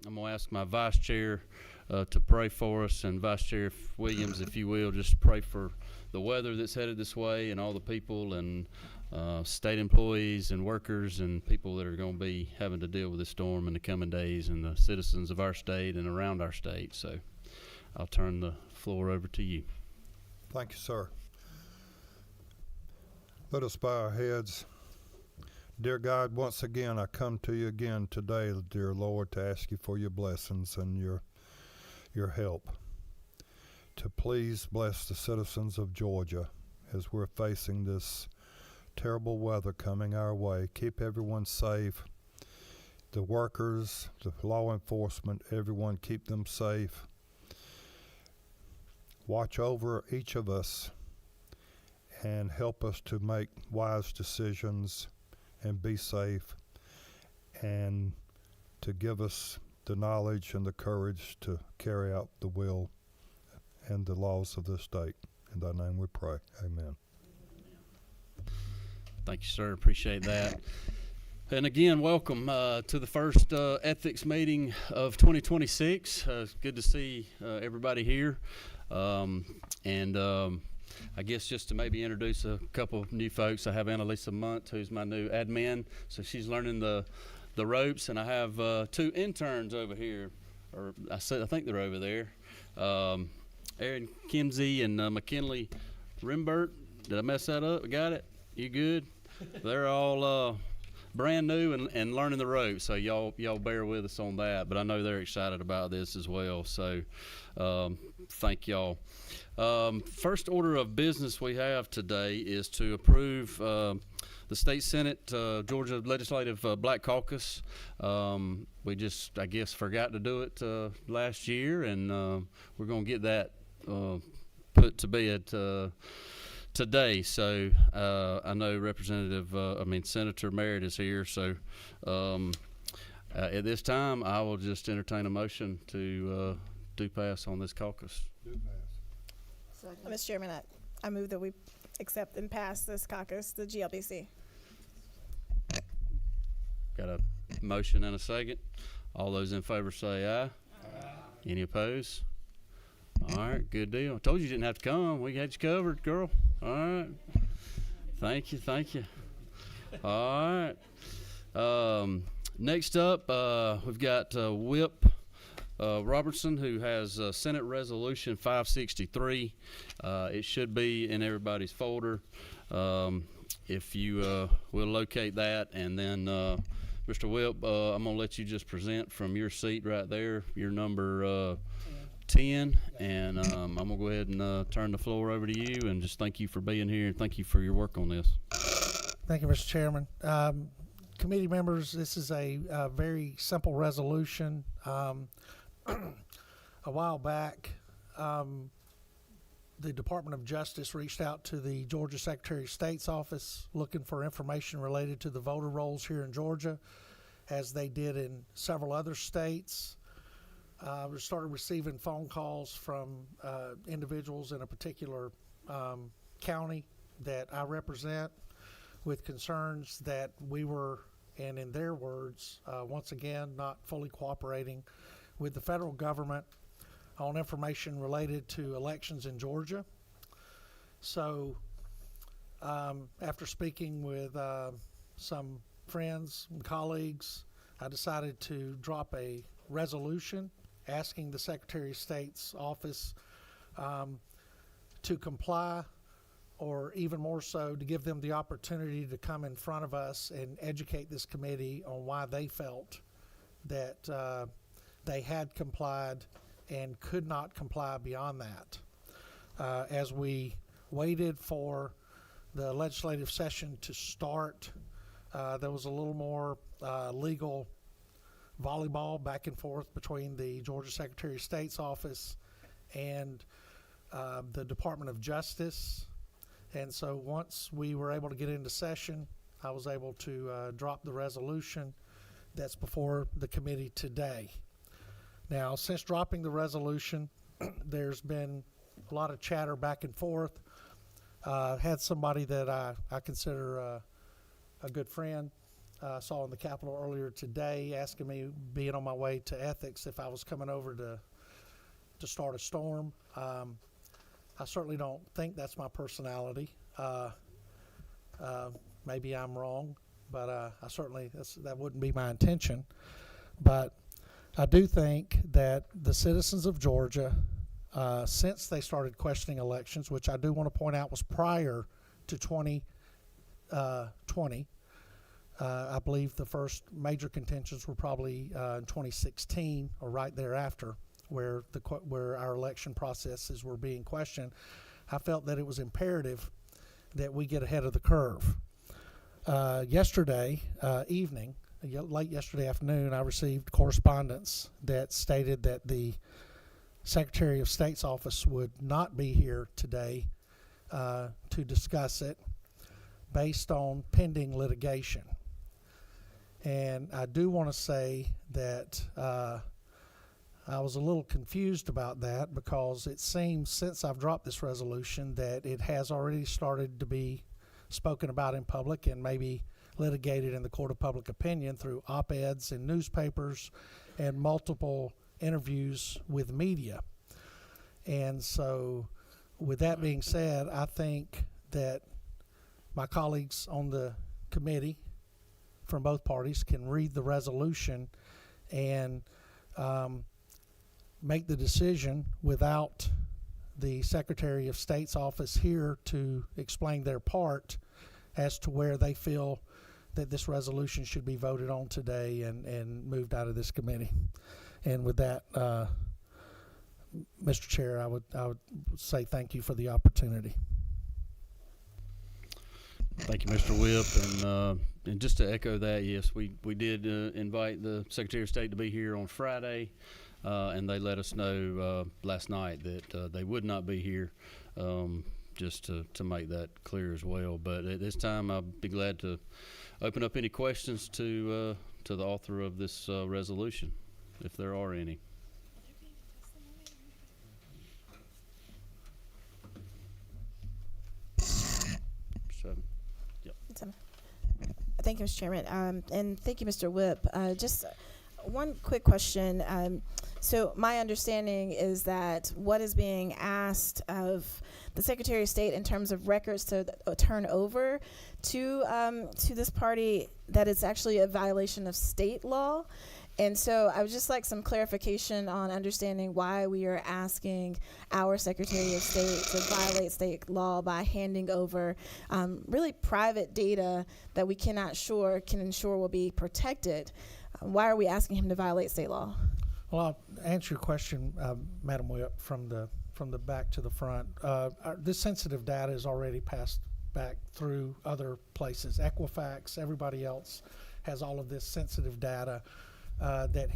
I'm going to ask my vice chair to pray for us, and Vice Chair Williams, if you will, just pray for the weather that's headed this way and all the people and state employees and workers and people that are going to be having to deal with this storm in the coming days, and the citizens of our state and around our state. So I'll turn the floor over to you. Thank you, sir. Let us bow our heads. Dear God, once again, I come to you again today, dear Lord, to ask you for your blessings and your help. To please bless the citizens of Georgia as we're facing this terrible weather coming our way. Keep everyone safe. The workers, the law enforcement, everyone, keep them safe. Watch over each of us and help us to make wise decisions and be safe, and to give us the knowledge and the courage to carry out the will and the laws of this state. In thy name we pray. Amen. Thank you, sir. Appreciate that. And again, welcome to the first ethics meeting of 2026. It's good to see everybody here. I guess just to maybe introduce a couple of new folks, I have Annalisa Munt, who's my new admin. So she's learning the ropes, and I have two interns over here, or I think they're over there. Aaron Kimsey and McKinley Rimbert. Did I mess that up? Got it? You good? They're all brand new and learning the ropes, so y'all bear with us on that. But I know they're excited about this as well. So thank y'all. First order of business we have today is to approve the State Senate Georgia Legislative Black Caucus. We just, I guess, forgot to do it last year, and we're going to get that put to bed today. So I know Senator Merritt is here. So at this time, I will just entertain a motion to do pass on this caucus. Do pass. Mr. Chairman, I move that we accept and pass this caucus, the GLBC. Got a motion and a second. All those in favor say aye. Aye. Any opposed? All right, good deal. I told you didn't have to come. We had you covered, girl. All right. Thank you. All right. Next up, we've got Whip Robertson, who has Senate Resolution 563. It should be in everybody's folder. If you will locate that, and then Mr. Whip, I'm going to let you just present from your seat right there, your number 10, and I'm going to go ahead and turn the floor over to you, and just thank you for being here, and thank you for your work on this. Thank you, Mr. Chairman. Committee members, this is a very simple resolution. A while back, the Department of Justice reached out to the Georgia Secretary of State's office looking for information related to the voter rolls here in Georgia, as they did in several other states. We started receiving phone calls from individuals in a particular county that I represent with concerns that we were, and in their words, once again, not fully cooperating with the federal government on information related to elections in Georgia. So after speaking with some friends and colleagues, I decided to drop a resolution asking the Secretary of State's office to comply, or even more so, to give them the opportunity to come in front of us and educate this committee on why they felt that they had complied and could not comply beyond that. As we waited for the legislative session to start, there was a little more legal volleyball back and forth between the Georgia Secretary of State's office and the Department of Justice. And so once we were able to get into session, I was able to drop the resolution that's before the committee today. Now, since dropping the resolution, there's been a lot of chatter back and forth. Had somebody that I consider a good friend saw in the Capitol earlier today asking me, being on my way to ethics, if I was coming over to start a storm. I certainly don't think that's my personality. Maybe I'm wrong, but I certainly that wouldn't be my intention. But I do think that the citizens of Georgia, since they started questioning elections, which I do want to point out was prior to 2020, I believe the first major contentions were probably in 2016 or right thereafter, where our election processes were being questioned. I felt that it was imperative that we get ahead of the curve. Yesterday evening, late yesterday afternoon, I received correspondence that stated that the Secretary of State's office would not be here today to discuss it based on pending litigation. And I do want to say that I was a little confused about that, because it seems since I've dropped this resolution that it has already started to be spoken about in public and maybe litigated in the court of public opinion through op-eds in newspapers and multiple interviews with media. And so with that being said, I think that my colleagues on the committee from both parties can read the resolution and make the decision without the Secretary of State's office here to explain their part as to where they feel that this resolution should be voted on today and moved out of this committee. And with that, Mr. Chair, I would say thank you for the opportunity. Thank you, Mr. Whip. And just to echo that, yes, we did invite the Secretary of State to be here on Friday, and they let us know last night that they would not be here, just to make that clear as well. But at this time, I'll be glad to open up any questions to the author of this resolution, if there are any. Thank you, Mr. Chairman, and thank you, Mr. Whip. Just one quick question. So my understanding is that what is being asked of the Secretary of State in terms of records to turn over to this party, that it's actually a violation of state law. And so I would just like some clarification on understanding why we are asking our Secretary of State to violate state law by handing over really private data that we can ensure will be protected. Why are we asking him to violate state law? Well, I'll answer your question, Madam Whip, from the back to the front. This sensitive data is already passed back through other places. Equifax, everybody else has all of this sensitive data that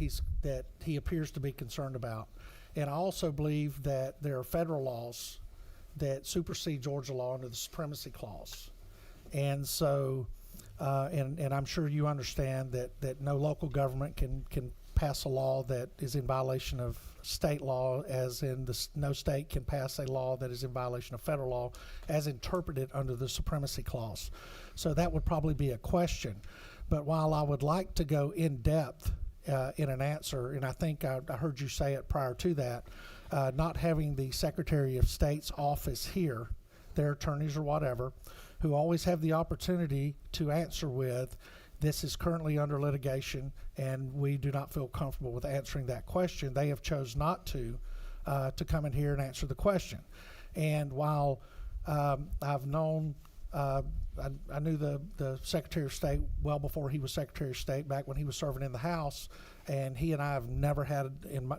he appears to be concerned about. And I also believe that there are federal laws that supersede Georgia law under the Supremacy Clause. And so, and I'm sure you understand that no local government can pass a law that is in violation of state law, as in no state can pass a law that is in violation of federal law as interpreted under the Supremacy Clause. So that would probably be a question. But while I would like to go in depth in an answer, and I think I heard you say it prior to that, not having the Secretary of State's office here, their attorneys or whatever, who always have the opportunity to answer with, this is currently under litigation and we do not feel comfortable with answering that question. They have chose not to come in here and answer the question. And while I've known, I knew the Secretary of State well before he was Secretary of State, back when he was serving in the House, and he and I have never had,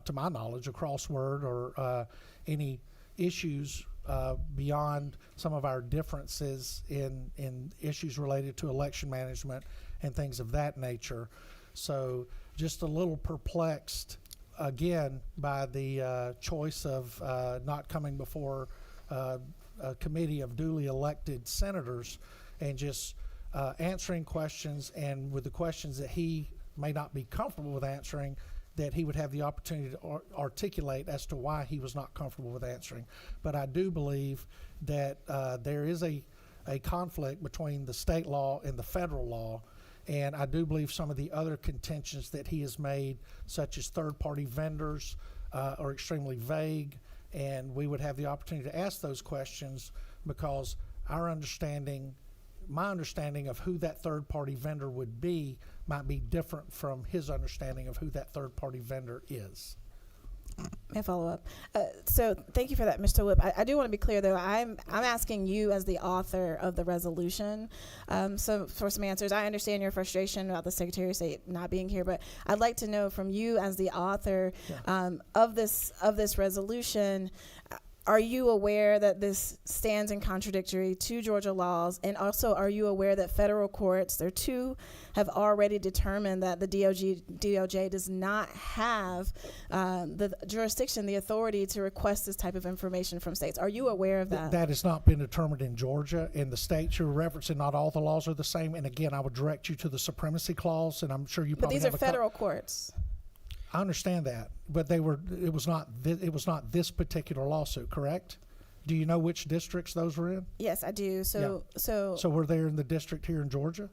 to my knowledge, a crossword or any issues beyond some of our differences in issues related to election management and things of that nature. So just a little perplexed, again, by the choice of not coming before a committee of duly elected senators and just answering questions, and with the questions that he may not be comfortable with answering, that he would have the opportunity to articulate as to why he was not comfortable with answering. But I do believe that there is a conflict between the state law and the federal law, And I do believe some of the other contentions that he has made, such as third-party vendors, are extremely vague, and we would have the opportunity to ask those questions because my understanding of who that third-party vendor would be might be different from his understanding of who that third-party vendor is. May I follow up? So thank you for that, Mr. Whip. I do want to be clear, though. I'm asking you as the author of the resolution. So for some answers, I understand your frustration about the Secretary of State not being here, but I'd like to know from you as the author of this resolution. Are you aware that this stands in contradictory to Georgia laws? And also, are you aware that federal courts, there are two, have already determined that the DOJ does not have the jurisdiction, the authority to request this type of information from states? Are you aware of that? That has not been determined in Georgia. In the states you're referencing, not all the laws are the same. And again, I would direct you to the Supremacy Clause, and I'm sure you But probably these are federal courts. I understand that, but it was not this particular lawsuit, correct? Do you know which districts those were in? Yes, I do. So were they in the district here in Georgia?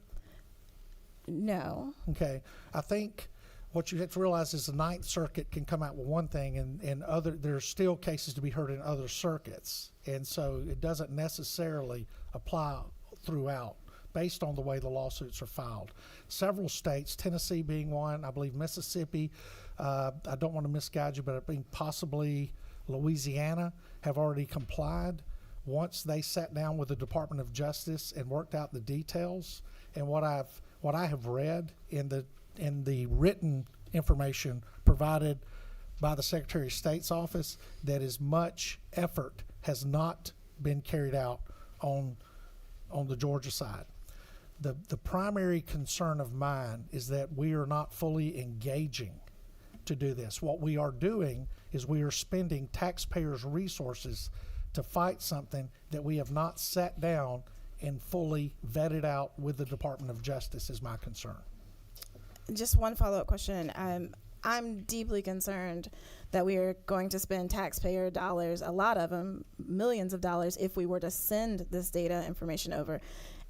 no. Okay. I think what you have to realize is the Ninth Circuit can come out with one thing, and there's still cases to be heard in other circuits, and so it doesn't necessarily apply throughout, based on the way the lawsuits are filed. Several states, Tennessee being one, I believe Mississippi, I don't want to misguide you, but I think possibly Louisiana have already complied once they sat down with the Department of Justice and worked out the details. And what I have read in the written information provided by the Secretary of State's office, that as much effort has not been carried out on the Georgia side. The primary concern of mine is that we are not fully engaging to do this. What we are doing is we are spending taxpayers' resources to fight something that we have not sat down and fully vetted out with the Department of Justice is my concern. Just one follow-up question. I'm deeply concerned that we are going to spend taxpayer dollars, a lot of them, millions of dollars, if we were to send this data information over,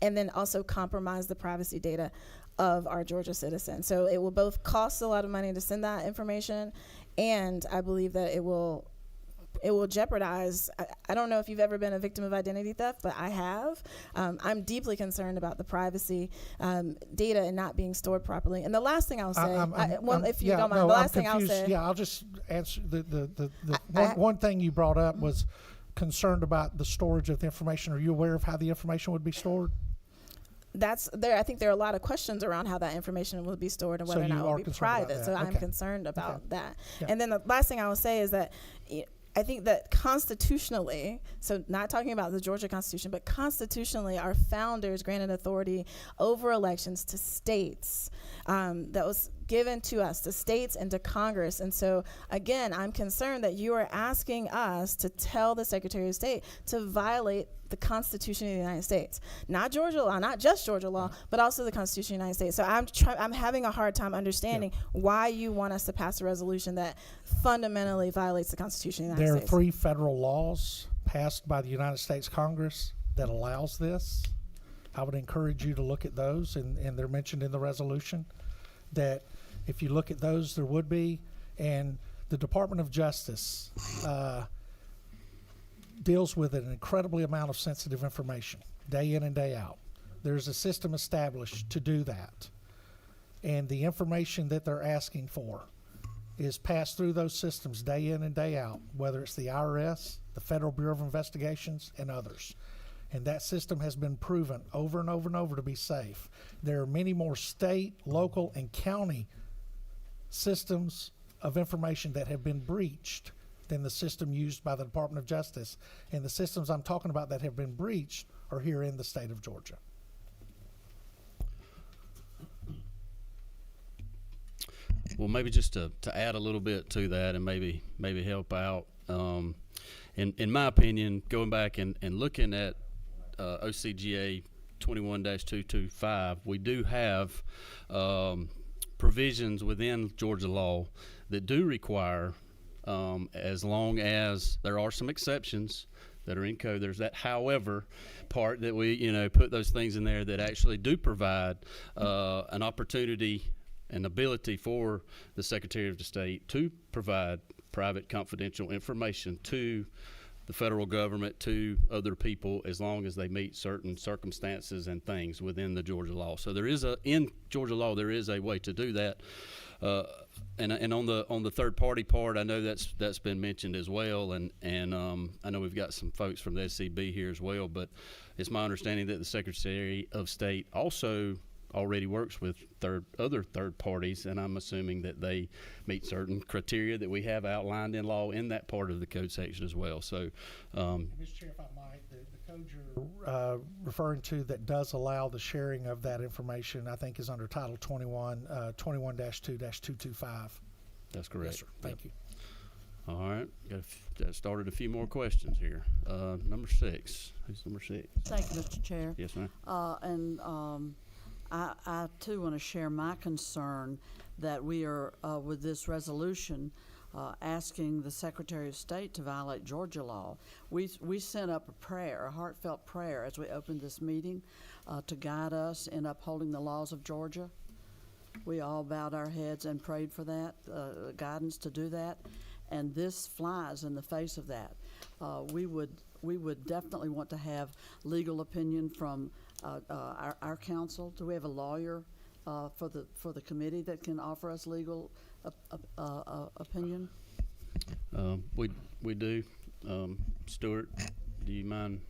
and then also compromise the privacy data of our Georgia citizens. So it will both cost a lot of money to send that information, and I believe that it will jeopardize. I don't know if you've ever been a victim of identity theft, but I have. I'm deeply concerned about the privacy data and not being stored properly. And the last thing I'll say, if you don't mind, the last thing I'll say. Yeah, I'll just answer one thing you brought up was concerned about the storage of the information. Are you aware of how the information would be stored? I think there are a lot of questions around how that information will be stored and whether or not it will be private. So I'm concerned about that. Yeah. And then the last thing I will say is that I think that constitutionally, so not talking about the Georgia Constitution, but constitutionally, our founders granted authority over elections to states. That was given to us, to states and to Congress. And so, again, I'm concerned that you are asking us to tell the Secretary of State to violate the Constitution of the United States. Not Georgia law, not just Georgia law, but also the Constitution of the United States. So I'm having a hard time understanding why you want us to pass a resolution that fundamentally violates the Constitution of the United States. There are 3 federal laws passed by the United States Congress that allows this. I would encourage you to look at those, and they're mentioned in the resolution, that if you look at those, there would be. And the Department of Justice deals with an incredibly amount of sensitive information day in and day out. There's a system established to do that. And the information that they're asking for is passed through those systems day in and day out, whether it's the IRS, the Federal Bureau of Investigations, and others. And that system has been proven over and over and over to be safe. There are many more state, local, and county systems of information that have been breached than the system used by the Department of Justice. And the systems I'm talking about that have been breached are here in the state of Georgia. Well, maybe just to add a little bit to that and maybe help out. In my opinion, going back and looking at OCGA 21-225, we do have provisions within Georgia law that do require, as long as there are some exceptions, that are in code. There's that however part that we, put those things in there that actually do provide an opportunity and ability for the Secretary of State to provide private confidential information to the federal government, to other people, as long as they meet certain circumstances and things within the Georgia law. So in Georgia law, there is a way to do that. And on the third party part, I know that's been mentioned as well, and I know we've got some folks from the SCB here as well. But it's my understanding that the Secretary of State also already works with other third parties, and I'm assuming that they meet certain criteria that we have outlined in law in that part of the code section as well. So, Mr. Chair, if I might, the code you're referring to that does allow the sharing of that information, I think, is under Title 21, 21-2-225. that's correct. Yes, sir. Thank you. All right, that started a few more questions here. Number 6. Who's number 6? Thank you, Mr. Chair. Yes, ma'am. I too want to share my concern that we are, with this resolution, asking the Secretary of State to violate Georgia law. We sent up a heartfelt prayer as we opened this meeting to guide us in upholding the laws of Georgia. We all bowed our heads and prayed for that, guidance to do that, and this flies in the face of that. We would definitely want to have legal opinion from our counsel. Do we have a lawyer for the committee that can offer us legal opinion? We do. Stuart, do you mind?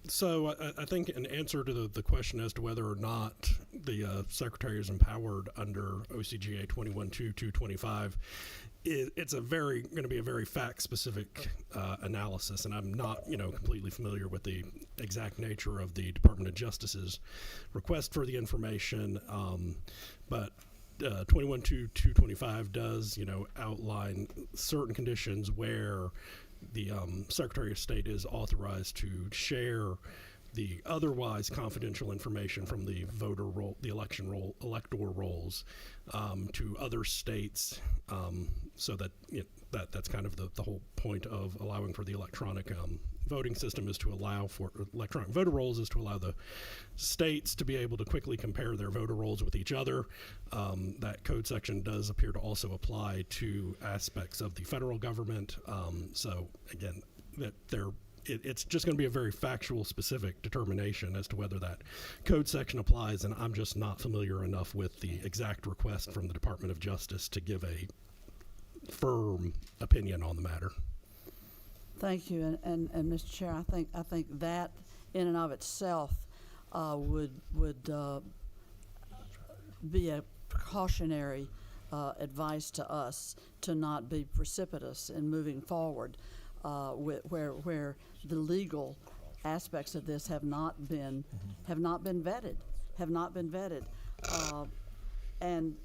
So I think an answer to the question as to whether or not the Secretary is empowered under OCGA 21-2-225, it's going to be a very fact-specific analysis, and I'm not completely familiar with the exact nature of the Department of Justice's request for the information, but 21-2-225 does outline certain conditions where the Secretary of State is authorized to share the otherwise confidential information from the voter roll, the electoral rolls, to other states, so that that's kind of the whole point of allowing for the electronic voting system is to allow for electronic voter rolls, is to allow the states to be able to quickly compare their voter rolls with each other. That code section does appear to also apply to aspects of the federal government. So again, it's just going to be a very factual, specific determination as to whether that code section applies, and I'm just not familiar enough with the exact request from the Department of Justice to give a firm opinion on the matter. Thank you, and Mr. Chair, I think that in and of itself would be a precautionary advice to us to not be precipitous in moving forward, where the legal aspects of this have not been vetted, and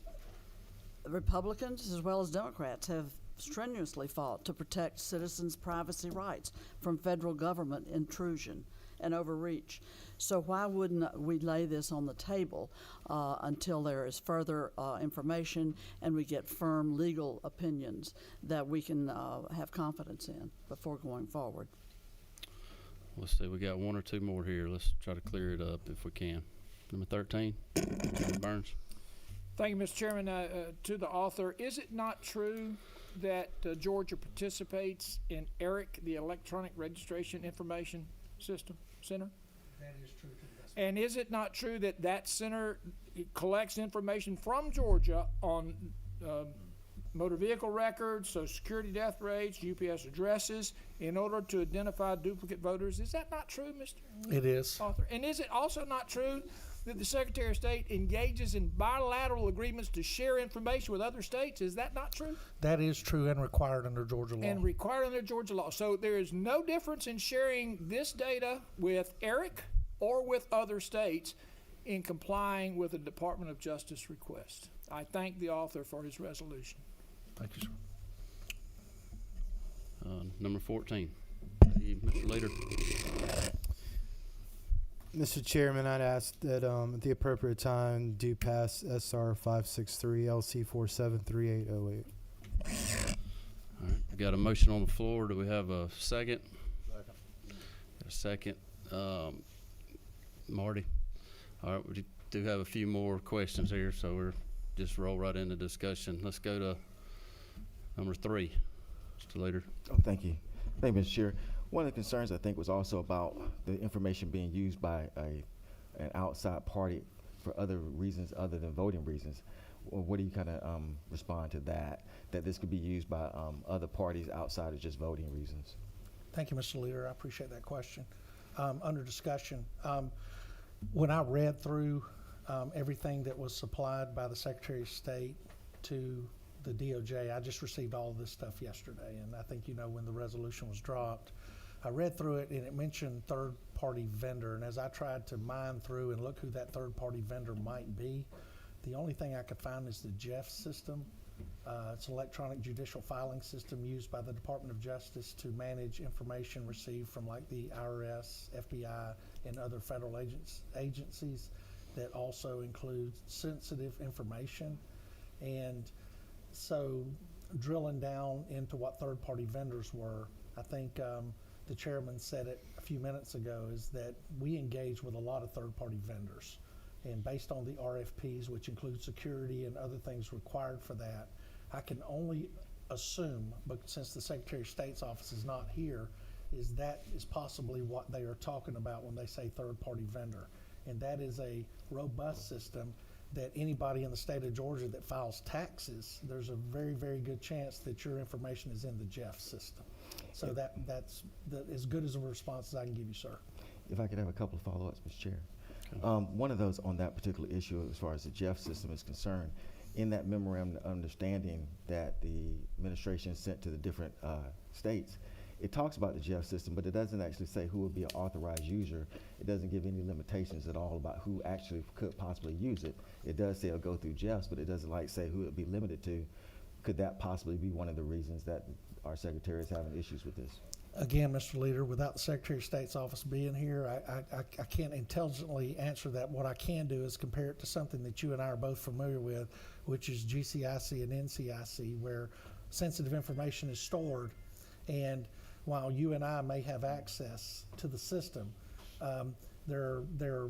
Republicans as well as Democrats have strenuously fought to protect citizens' privacy rights from federal government intrusion and overreach. So why wouldn't we lay this on the table until there is further information and we get firm legal opinions that we can have confidence in before going forward? Let's see, we got one or two more here. Let's try to clear it up if we can. Number 13, Burns. Thank you, Mr. Chairman. To the author, is it not true that Georgia participates in ERIC, the Electronic Registration Information Center? That is true. And is it not true that that center collects information from Georgia on motor vehicle records, Social Security death rates, UPS addresses, in order to identify duplicate voters? Is that not true, Mr. It is. Author? And is it also not true that the Secretary of State engages in bilateral agreements to share information with other states? Is that not true? That is true and required under Georgia law. And required under Georgia law. So there is no difference in sharing this data with ERIC or with other states in complying with the Department of Justice request. I thank the author for his resolution. Thank you, sir. Number 14, Mr. Leader. Mr. Chairman, I'd ask that at the appropriate time do pass SR 563 LC 473808. All right, we got a motion on the floor. Do we have a second? Got a second. Marty? All right, we do have a few more questions here, so we're just roll right into discussion. Let's go to number 3. Mr. Leader. Oh, thank you. Thank you, Mr. Chair. One of the concerns I think was also about the information being used by an outside party for other reasons other than voting reasons. Well, what do you kind of respond to that this could be used by other parties outside of just voting reasons? Thank you, Mr. Leader. I appreciate that question. Under discussion, when I read through everything that was supplied by the Secretary of State to the DOJ, I just received all of this stuff yesterday, and I think you know when the resolution was dropped. I read through it, and it mentioned third-party vendor, and as I tried to mine through and look who that third-party vendor might be, the only thing I could find is the JEF system. It's an electronic judicial filing system used by the Department of Justice to manage information received from like the IRS, FBI, and other federal agencies that also includes sensitive information. And so drilling down into what third-party vendors were, I think the chairman said it a few minutes ago, is that we engage with a lot of third-party vendors. And based on the RFPs, which include security and other things required for that, I can only assume, but since the Secretary of State's office is not here, is that is possibly what they are talking about when they say third-party vendor. And that is a robust system that anybody in the state of Georgia that files taxes, there's a very, very good chance that your information is in the JEF system. So that's as good as a response as I can give you, sir. If I could have a couple of follow-ups, Mr. Chair. One of those on that particular issue as far as the JEF system is concerned, in that memorandum of understanding that the administration sent to the different states, it talks about the JEF system, but it doesn't actually say who would be an authorized user. It doesn't give any limitations at all about who actually could possibly use it. It does say it'll go through JEFs, but it doesn't like say who it would be limited to. Could that possibly be one of the reasons that our secretary is having issues with this? Again, Mr. Leader, without the Secretary of State's office being here, I can't intelligently answer that. What I can do is compare it to something that you and I are both familiar with, which is GCIC and NCIC, where sensitive information is stored. And while you and I may have access to the system, there are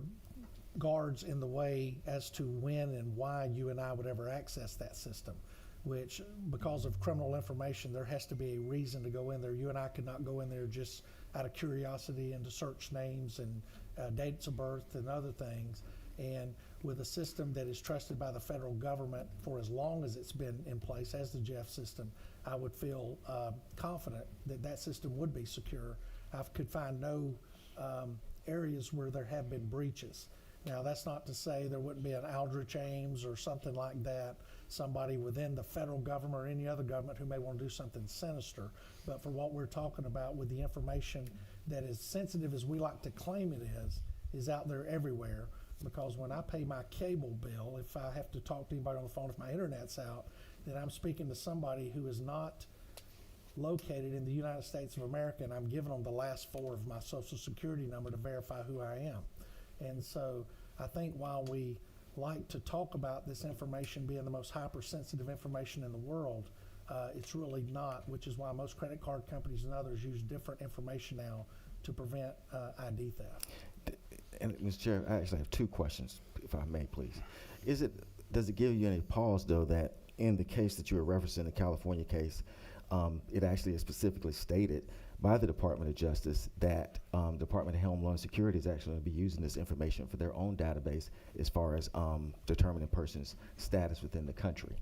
guards in the way as to when and why you and I would ever access that system, which because of criminal information, there has to be a reason to go in there. You and I could not go in there just out of curiosity and to search names and dates of birth and other things. And with a system that is trusted by the federal government for as long as it's been in place as the JEF system, I would feel confident that that system would be secure. I could find no areas where there have been breaches. Now, that's not to say there wouldn't be an Aldrich Ames or something like that, somebody within the federal government or any other government who may want to do something sinister. But for what we're talking about with the information that is sensitive as we like to claim it is out there everywhere. Because when I pay my cable bill, if I have to talk to anybody on the phone, if my internet's out, then I'm speaking to somebody who is not located in the United States of America, and I'm giving them the last 4 of my social security number to verify who I am. And so I think while we like to talk about this information being the most hypersensitive information in the world, it's really not, which is why most credit card companies and others use different information now to prevent ID theft. And Mr. Chair, I actually have 2 questions, if I may, please. Does it give you any pause, though, that in the case that you were referencing, the California case, it actually is specifically stated by the Department of Justice that Department of Homeland Security is actually going to be using this information for their own database as far as determining a person's status within the country?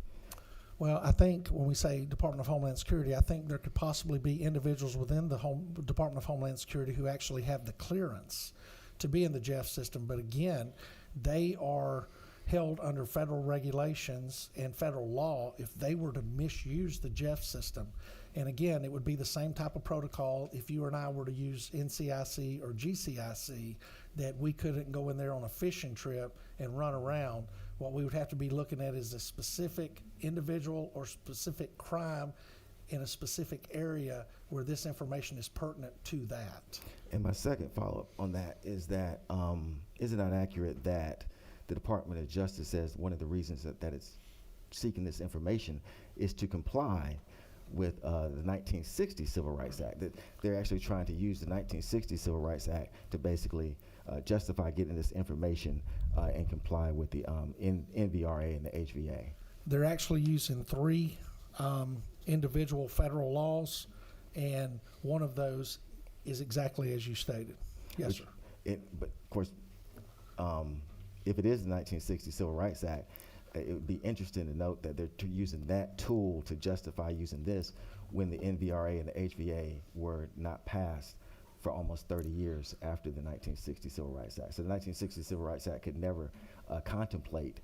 Well, I think when we say Department of Homeland Security, I think there could possibly be individuals within the Department of Homeland Security who actually have the clearance to be in the JEF system. But again, they are held under federal regulations and federal law if they were to misuse the JEF system. And again, it would be the same type of protocol if you and I were to use NCIC or GCIC, that we couldn't go in there on a fishing trip and run around. What we would have to be looking at is a specific individual or specific crime in a specific area where this information is pertinent to that. And my second follow-up on that is that, is it not accurate that the Department of Justice says one of the reasons that it's seeking this information is to comply with the 1960 Civil Rights Act, that they're actually trying to use the 1960 Civil Rights Act to basically justify getting this information and comply with the NVRA and the HVA? They're actually using three individual federal laws, and one of those is exactly as you stated. Yes, sir. But of course, if it is the 1960 Civil Rights Act, it would be interesting to note that they're using that tool to justify using this when the NVRA and the HVA were not passed for almost 30 years after the 1960 Civil Rights Act. So the 1960 Civil Rights Act could never contemplate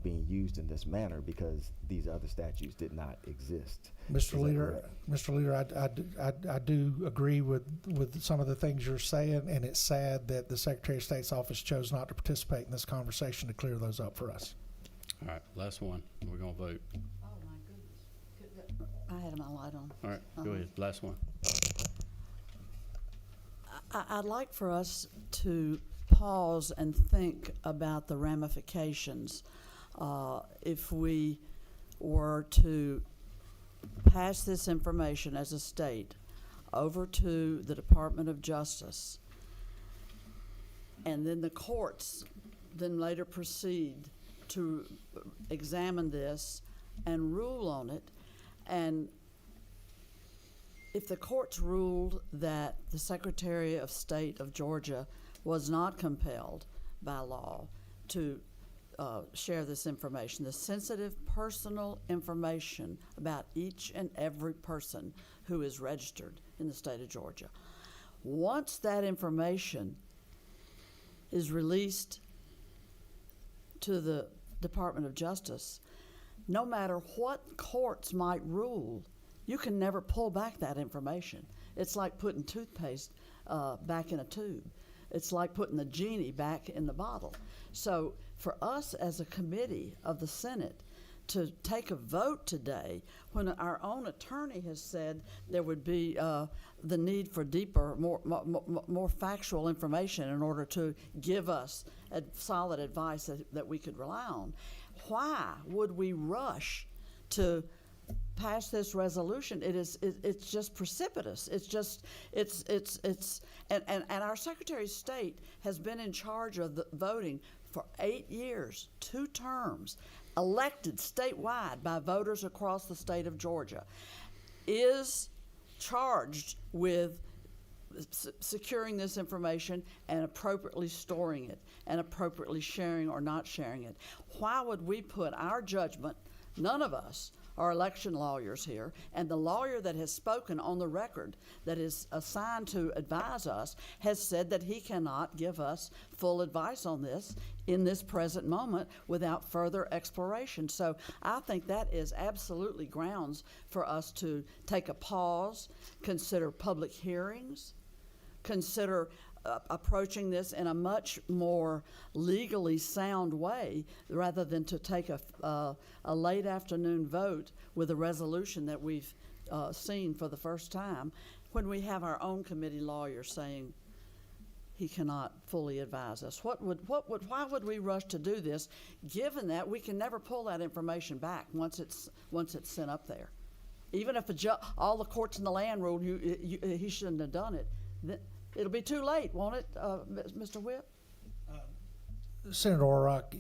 being used in this manner because these other statutes did not exist. Mr. Leader, I do agree with some of the things you're saying, and it's sad that the Secretary of State's office chose not to participate in this conversation to clear those up for us. All right, last one. We're going to vote. Oh, my goodness. I had my light on. All right, go ahead. Last one. I'd like for us to pause and think about the ramifications if we were to pass this information as a state over to the Department of Justice, and then the courts then later proceed to examine this and rule on it. And if the courts ruled that the Secretary of State of Georgia was not compelled by law to share this information, the sensitive personal information about each and every person who is registered in the state of Georgia, once that information is released to the Department of Justice, no matter what courts might rule, you can never pull back that information. It's like putting toothpaste back in a tube. It's like putting the genie back in the bottle. So for us as a committee of the Senate to take a vote today when our own attorney has said there would be the need for deeper, more factual information in order to give us solid advice that we could rely on. Why would we rush to pass this resolution? It's just precipitous. And our Secretary of State has been in charge of the voting for 8 years, 2 terms, elected statewide by voters across the state of Georgia, is charged with securing this information and appropriately storing it and appropriately sharing or not sharing it. Why would we put our judgment, none of us are election lawyers here, and the lawyer that has spoken on the record that is assigned to advise us has said that he cannot give us full advice on this in this present moment without further exploration. So I think that is absolutely grounds for us to take a pause, consider public hearings, consider approaching this in a much more legally sound way rather than to take a late afternoon vote with a resolution that we've seen for the first time when we have our own committee lawyer saying he cannot fully advise us. Why would we rush to do this given that we can never pull that information back once it's sent up there? Even if all the courts in the land ruled he shouldn't have done it, it'll be too late, won't it, Mr. Whip? Senator O'Rourke,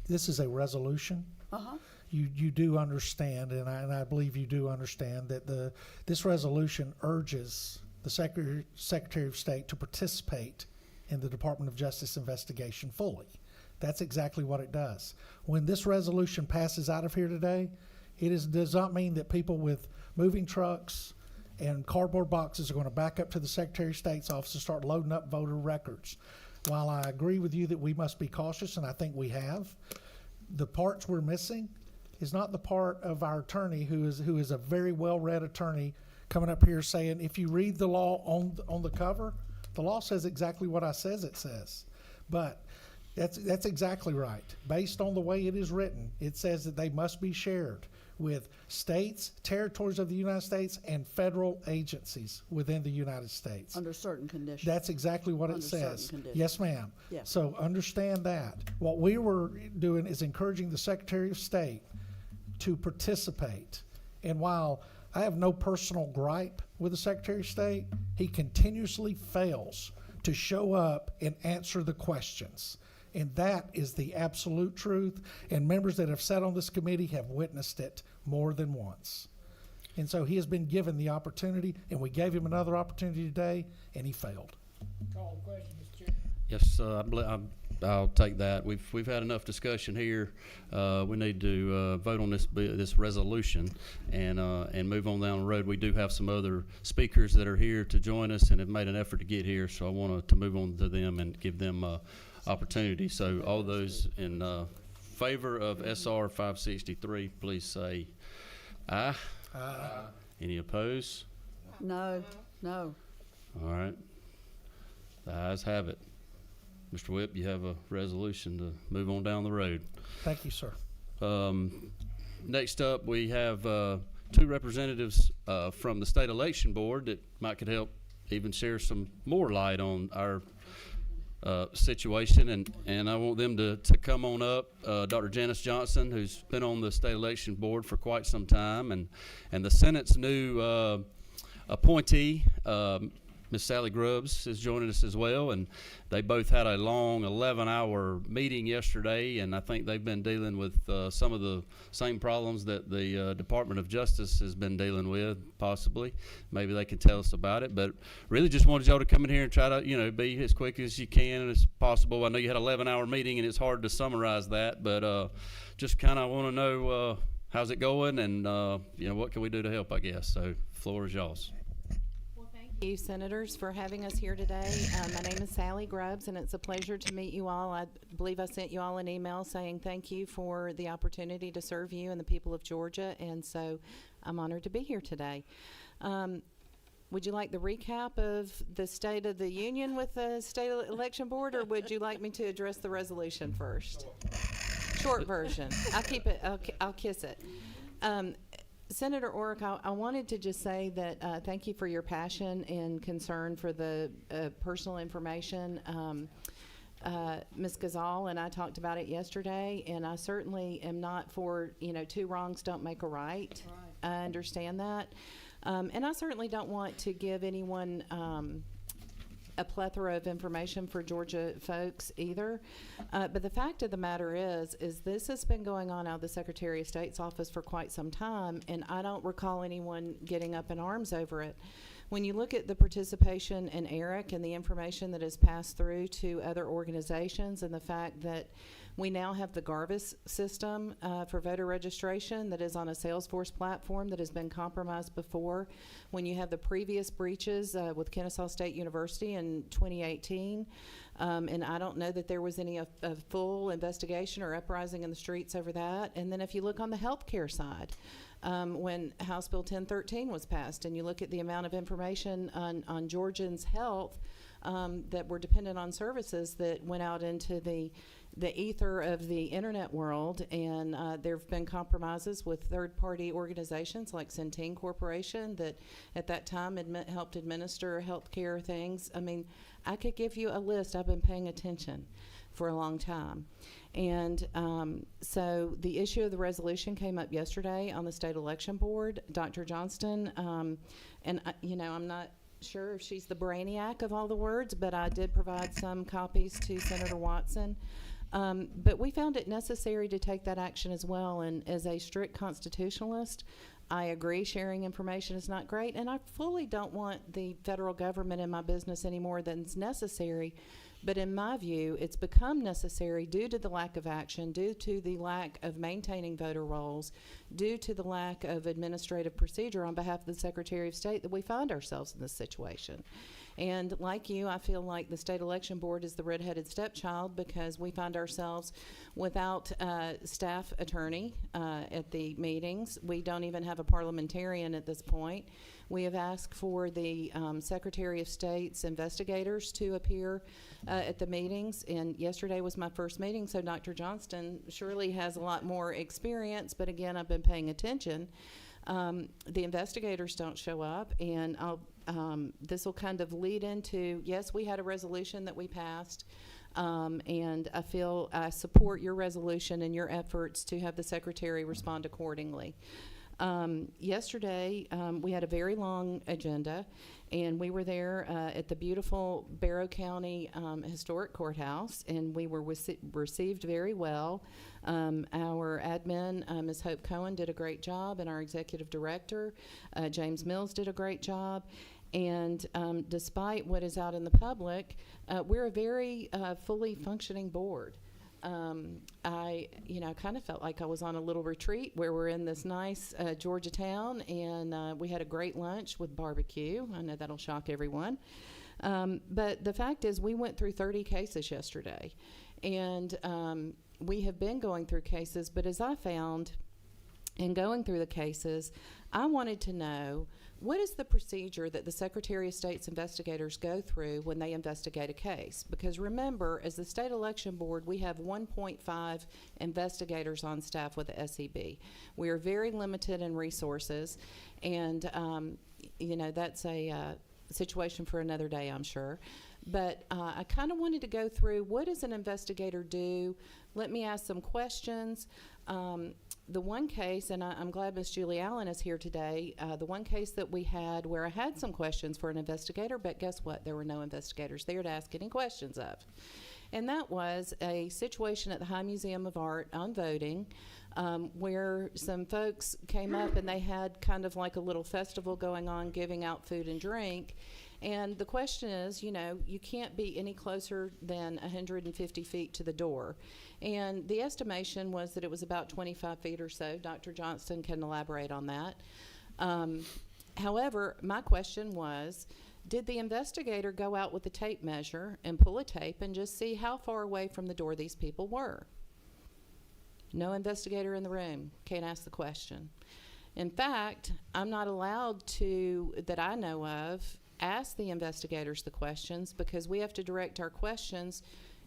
this is a resolution. Uh-huh. You do understand, and I believe you do understand that this resolution urges the Secretary of State to participate in the Department of Justice investigation fully. That's exactly what it does. When this resolution passes out of here today, does not mean that people with moving trucks and cardboard boxes are going to back up to the Secretary of State's office and start loading up voter records. While I agree with you that we must be cautious, and I think we have, the parts we're missing is not the part of our attorney who is a very well-read attorney coming up here saying, if you read the law on the cover, the law says exactly what I says it says. But that's exactly right. Based on the way it is written, it says that they must be shared with states, territories of the United States, and federal agencies within the United States. Under certain conditions. That's exactly what it Under certain says. conditions. Yes, ma'am. Yes. So understand that. What we were doing is encouraging the Secretary of State to participate. And while I have no personal gripe with the Secretary of State, he continuously fails to show up and answer the questions. And that is the absolute truth. And members that have sat on this committee have witnessed it more than once. And so he has been given the opportunity, and we gave him another opportunity today, and he failed. Call the question, Mr. Chairman. Yes, I'll take that. We've had enough discussion here. We need to vote on this resolution and move on down the road. We do have some other speakers that are here to join us and have made an effort to get here, so I want to move on to them and give them opportunity. So all those in favor of SR 563, please say aye. Aye. Any opposed? No, no. All right. The ayes have it. Mr. Whip, you have a resolution to move on down the road. Thank you, sir. Next up, we have two representatives from the State Election Board that could help even share some more light on our situation, and I want them to come on up. Dr. Janice Johnson, who's been on the State Election Board for quite some time, and the Senate's new appointee, Ms. Sally Grubbs, is joining us as well, and they both had a long 11-hour meeting yesterday, and I think they've been dealing with some of the same problems that the Department of Justice has been dealing with, possibly. Maybe they can tell us about it, but really just wanted y'all to come in here and try to, be as quick as you can as possible. I know you had an 11-hour meeting, and it's hard to summarize that, but just kind of want to know how's it going, and what can we do to help, I guess. So, floor is y'all's. Thank you, Senators, for having us here today. My name is Sally Grubbs, and it's a pleasure to meet you all. I believe I sent you all an email saying thank you for the opportunity to serve you and the people of Georgia, and so I'm honored to be here today. Would you like the recap of the State of the Union with the State Election Board, or would you like me to address the resolution first? Short version. I'll keep it. I'll kiss it. Senator Orrick, I wanted to just say that thank you for your passion and concern for the personal information. Ms. Gazal and I talked about it yesterday, and I certainly am not for, two wrongs don't make a right. I understand that. And I certainly don't want to give anyone a plethora of information for Georgia folks either. But the fact of the matter is this has been going on out of the Secretary of State's office for quite some time, and I don't recall anyone getting up in arms over it. When you look at the participation in ERIC and the information that is passed through to other organizations, and the fact that we now have the Garvis system for voter registration that is on a Salesforce platform that has been compromised before. When you have the previous breaches with Kennesaw State University in 2018, and I don't know that there was any a full investigation or uprising in the streets over that. And then if you look on the healthcare side, when House Bill 1013 was passed, and you look at the amount of information on Georgians' health that were dependent on services that went out into the ether of the internet world, and there have been compromises with third-party organizations like Centene Corporation that at that time helped administer healthcare things. I mean, I could give you a list. I've been paying attention for a long time. And so the issue of the resolution came up yesterday on the State Election Board. Dr. Johnston, and I'm not sure if she's the brainiac of all the words, but I did provide some copies to Senator Watson. But we found it necessary to take that action as well. And as a strict constitutionalist, I agree sharing information is not great. And I fully don't want the federal government in my business any more than is necessary. But in my view, it's become necessary due to the lack of action, due to the lack of maintaining voter rolls, due to the lack of administrative procedure on behalf of the Secretary of State that we find ourselves in this situation. And like you, I feel like the State Election Board is the redheaded stepchild because we find ourselves without staff attorney at the meetings. We don't even have a parliamentarian at this point. We have asked for the Secretary of State's investigators to appear at the meetings, and yesterday was my first meeting, so Dr. Johnston surely has a lot more experience, but again, I've been paying attention. The investigators don't show up, and this will kind of lead into, yes, we had a resolution that we passed, and I support your resolution and your efforts to have the Secretary respond accordingly. Yesterday, we had a very long agenda, and we were there at the beautiful Barrow County Historic Courthouse, and we were received very well. Our admin, Ms. Hope Cohen, did a great job, and our executive director, James Mills, did a great job. And despite what is out in the public, we're a very fully functioning board. I kind of felt like I was on a little retreat where we're in this nice Georgia town, and we had a great lunch with barbecue. I know that'll shock everyone. But the fact is, we went through 30 cases yesterday, and we have been going through cases, but as I found in going through the cases, I wanted to know, what is the procedure that the Secretary of State's investigators go through when they investigate a case? Because remember, as the State Election Board, we have 1.5 investigators on staff with the SEB. We are very limited in resources, and that's a situation for another day, I'm sure. But I kind of wanted to go through, what does an investigator do? Let me ask some questions. The one case, and I'm glad Ms. Julie Allen is here today, the one case that we had where I had some questions for an investigator, but guess what? There were no investigators there to ask any questions of. And that was a situation at the High Museum of Art on voting, where some folks came up and they had kind of like a little festival going on, giving out food and drink. And the question is, you can't be any closer than 150 feet to the door. And the estimation was that it was about 25 feet or so. Dr. Johnston can elaborate on that. However, my question was, did the investigator go out with a tape measure and pull a tape and just see how far away from the door these people were? No investigator in the room. Can't ask the question. In fact, I'm not allowed to, that I know of, ask the investigators the questions, because we have to direct our questions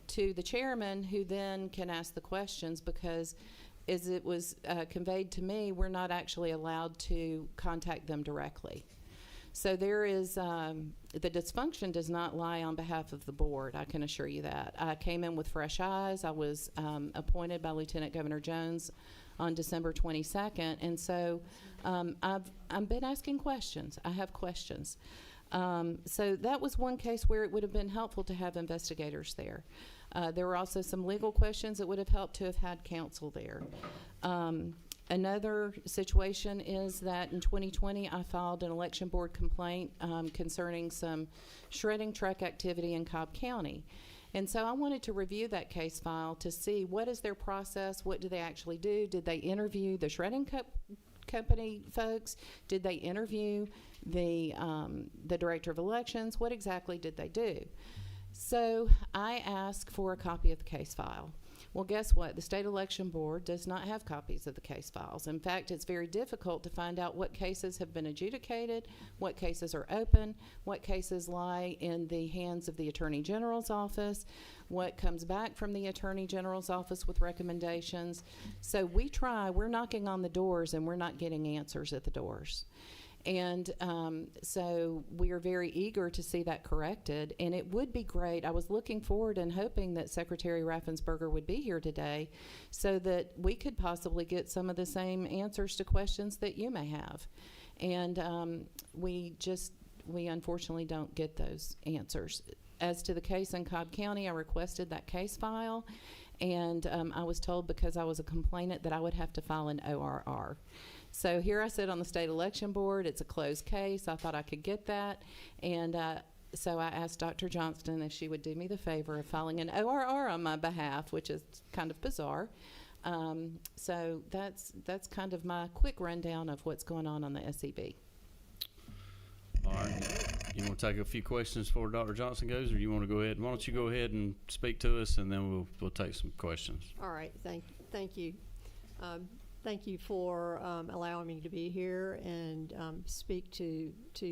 to the chairman, who then can ask the questions, because as it was conveyed to me, we're not actually allowed to contact them directly. So there is, the dysfunction does not lie on behalf of the board, I can assure you that. I came in with fresh eyes. I was appointed by Lieutenant Governor Jones on December 22nd, and so I've been asking questions. I have questions. So that was one case where it would have been helpful to have investigators there. There were also some legal questions that would have helped to have had counsel there. Another situation is that in 2020, I filed an election board complaint concerning some shredding truck activity in Cobb County. And so I wanted to review that case file to see what is their process, what do they actually do, did they interview the shredding company folks, did they interview the director of elections, what exactly did they do? So I asked for a copy of the case file. Well, guess what? The State Election Board does not have copies of the case files. In fact, it's very difficult to find out what cases have been adjudicated, what cases are open, what cases lie in the hands of the Attorney General's office, what comes back from the Attorney General's office with recommendations. So we're knocking on the doors, and we're not getting answers at the doors. And so we are very eager to see that corrected, and it would be great. I was looking forward and hoping that Secretary Raffensperger would be here today so that we could possibly get some of the same answers to questions that you may have. And we unfortunately don't get those answers. As to the case in Cobb County, I requested that case file, and I was told because I was a complainant that I would have to file an ORR. So here I sit on the State Election Board. It's a closed case. I thought I could get that. And so I asked Dr. Johnston if she would do me the favor of filing an ORR on my behalf, which is kind of bizarre. So that's kind of my quick rundown of what's going on the SEB. All right. You want to take a few questions before Dr. Johnson goes, or you want to go ahead? Why don't you go ahead and speak to us, and then we'll take some questions. All right. Thank you. thank you for allowing me to be here and speak to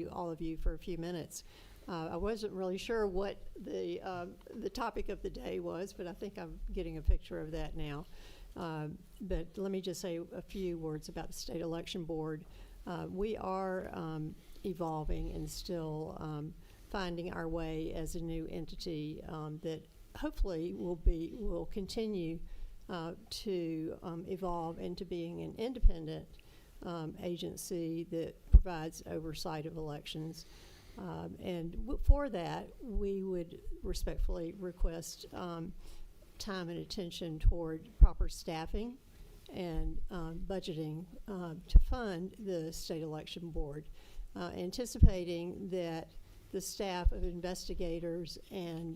all of you for a few minutes. I wasn't really sure what the topic of the day was, but I think I'm getting a picture of that now. But let me just say a few words about the State Election Board. We are evolving and still finding our way as a new entity that hopefully will continue to evolve into being an independent agency that provides oversight of elections. For that, we would respectfully request time and attention toward proper staffing and budgeting to fund the State Election Board, anticipating that the staff of investigators and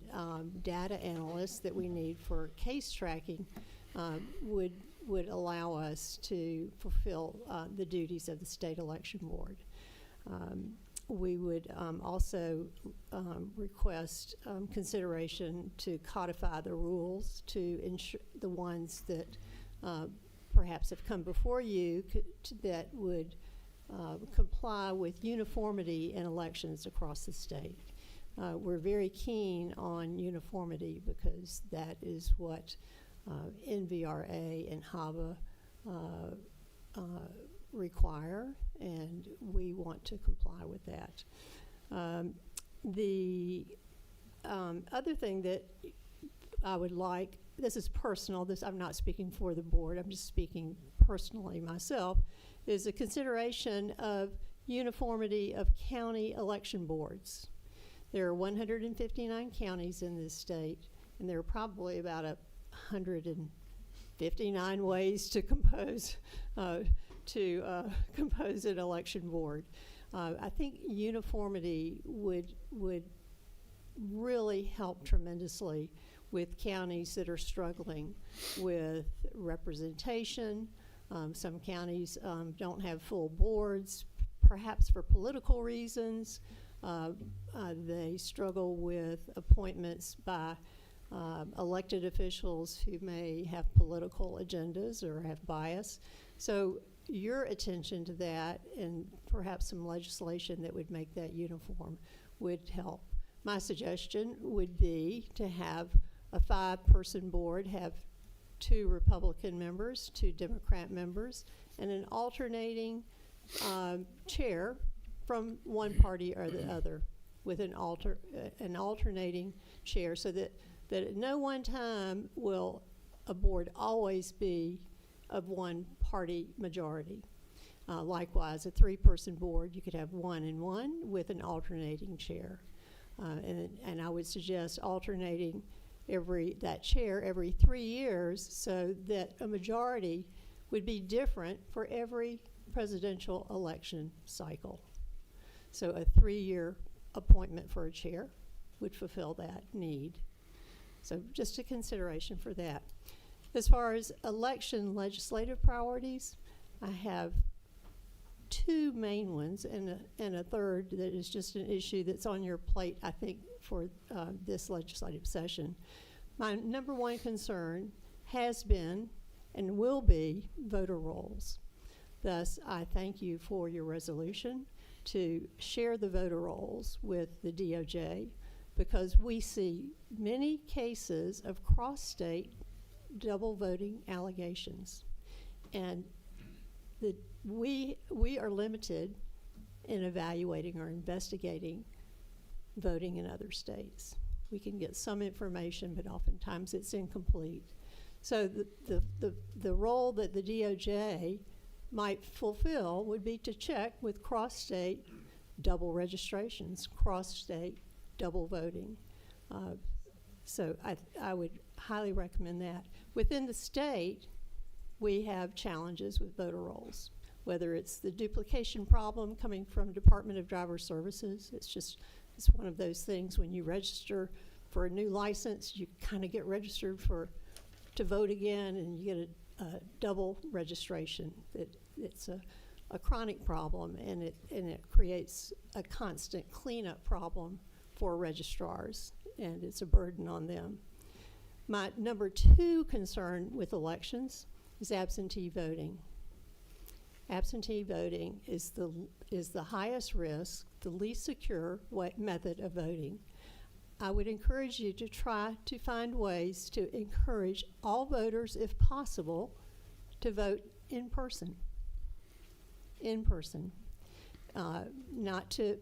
data analysts that we need for case tracking would allow us to fulfill the duties of the State Election Board. We would also request consideration to codify the rules to ensure the ones that perhaps have come before you that would comply with uniformity in elections across the state. We're very keen on uniformity because that is what NVRA and HAVA require, and we want to comply with that. The other thing that I would like, this is personal, I'm not speaking for the board, I'm just speaking personally myself, is a consideration of uniformity of county election boards. There are 159 counties in this state, and there are probably about 159 ways to compose compose an election board. I think uniformity would really help tremendously with counties that are struggling with representation. Some counties don't have full boards, perhaps for political reasons. They struggle with appointments by elected officials who may have political agendas or have bias. So your attention to that and perhaps some legislation that would make that uniform would help. My suggestion would be to have a 5-person board, have 2 Republican members, 2 Democrat members, and an alternating chair from one party or the other, with an alternating chair, so that at no one time will a board always be of one party majority. Likewise, a 3-person board, you could have 1 and 1 with an alternating chair. And I would suggest alternating that chair every 3 years, so that a majority would be different for every presidential election cycle. So a 3-year appointment for a chair would fulfill that need. So just a consideration for that. As far as election legislative priorities, I have 2 main ones and a third that is just an issue that's on your plate, I think, for this legislative session. My number 1 concern has been and will be voter rolls. Thus, I thank you for your resolution to share the voter rolls with the DOJ, because we see many cases of cross-state double voting allegations. And we are limited in evaluating or investigating voting in other states. We can get some information, but oftentimes it's incomplete. So the role that the DOJ might fulfill would be to check with cross-state double registrations, cross-state double voting. So I would highly recommend that. Within the state, we have challenges with voter rolls, whether it's the duplication problem coming from Department of Driver Services. It's one of those things when you register for a new license, you kind of get registered to vote again, and you get a double registration. It's a chronic problem, and it creates a constant cleanup problem for registrars, and it's a burden on them. My number 2 concern with elections is absentee voting. absentee voting is the highest risk, the least secure method of voting. I would encourage you to try to find ways to encourage all voters, if possible, to vote in person. In person. Not to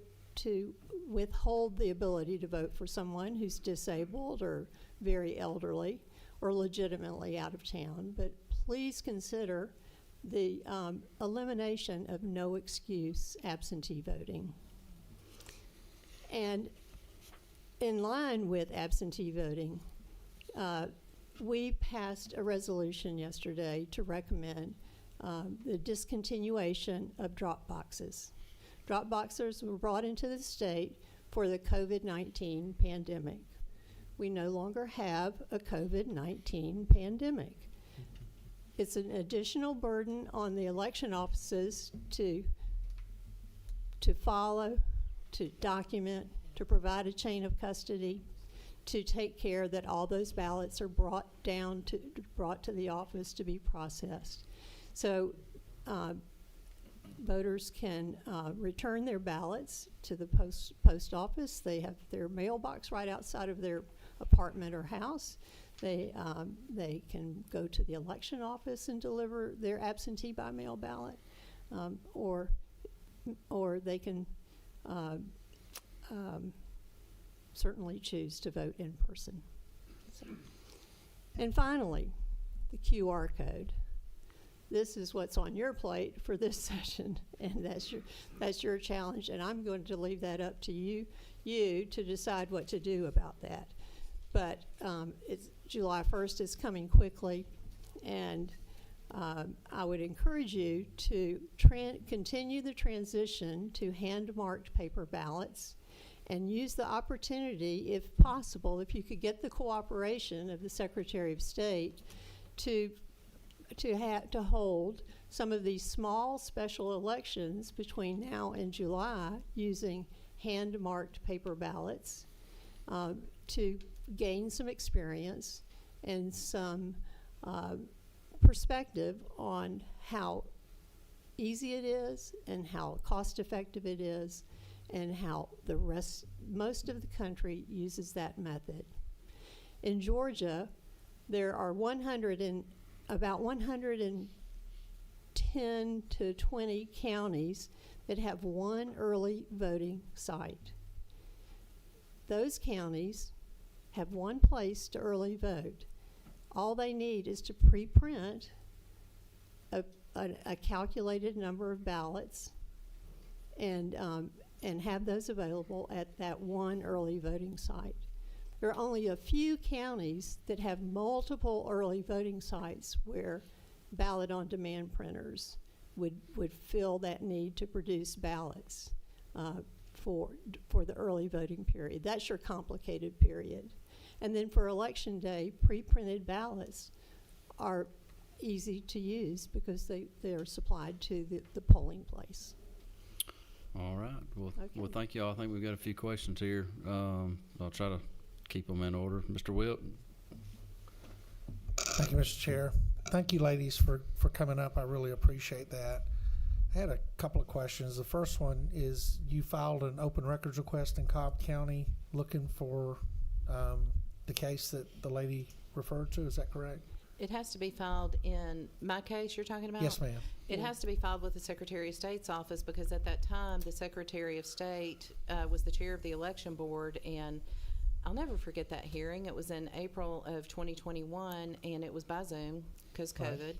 withhold the ability to vote for someone who's disabled or very elderly or legitimately out of town, but please consider the elimination of no excuse absentee voting. And in line with absentee voting, we passed a resolution yesterday to recommend the discontinuation of drop boxes. Drop boxes were brought into the state for the COVID-19 pandemic. We no longer have a COVID-19 pandemic. It's an additional burden on the election offices to follow, to document, to provide a chain of custody, to take care that all those ballots are brought to the office to be processed. So voters can return their ballots to the post office. They have their mailbox right outside of their apartment or house. They can go to the election office and deliver their absentee by mail ballot, or they can certainly choose to vote in person. So. And finally, the QR code. This is what's on your plate for this session, and that's your challenge, and I'm going to leave that up to you to decide what to do about that. But it's July 1st is coming quickly, and I would encourage you to continue the transition to hand-marked paper ballots and use the opportunity, if possible, if you could get the cooperation of the Secretary of State to hold some of these small special elections between now and July using hand-marked paper ballots to gain some experience and some perspective on how easy it is and how cost-effective it is and how most of the country uses that method. In Georgia, there are about 110 to 20 counties that have one early voting site. Those counties have one place to early vote. All they need is to pre-print a calculated number of ballots and have those available at that one early voting site. There are only a few counties that have multiple early voting sites where ballot-on-demand printers would fill that need to produce ballots for the early voting period. That's your complicated period. And then for Election Day, pre-printed ballots are easy to use because they are supplied to the polling place. All right. Well, Okay. well, thank you all. I think we've got a few questions here. I'll try to keep them in order. Mr. Wilt? Thank you, Mr. Chair. Thank you, ladies, for coming up. I really appreciate that. I had a couple of questions. The first one is you filed an open records request in Cobb County looking for the case that the lady referred to. Is that correct? It has to be filed in my case you're talking about? Yes, ma'am. It has to be filed with the Secretary of State's office because at that time the Secretary of State was the chair of the election board, and I'll never forget that hearing. It was in April of 2021 and it was by Zoom because COVID.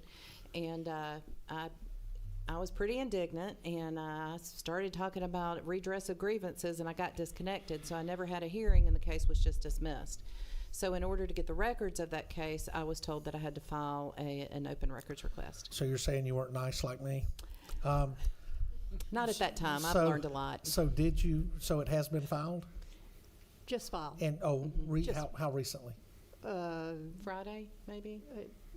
And I was pretty indignant, and I started talking about redress of grievances, and I got disconnected, so I never had a hearing and the case was just dismissed. So in order to get the records of that case, I was told that I had to file an open records request. So you're saying you weren't nice like me? Not at that time. I've So- learned a lot. So so it has been filed? Just filed. And, how recently? Friday, maybe?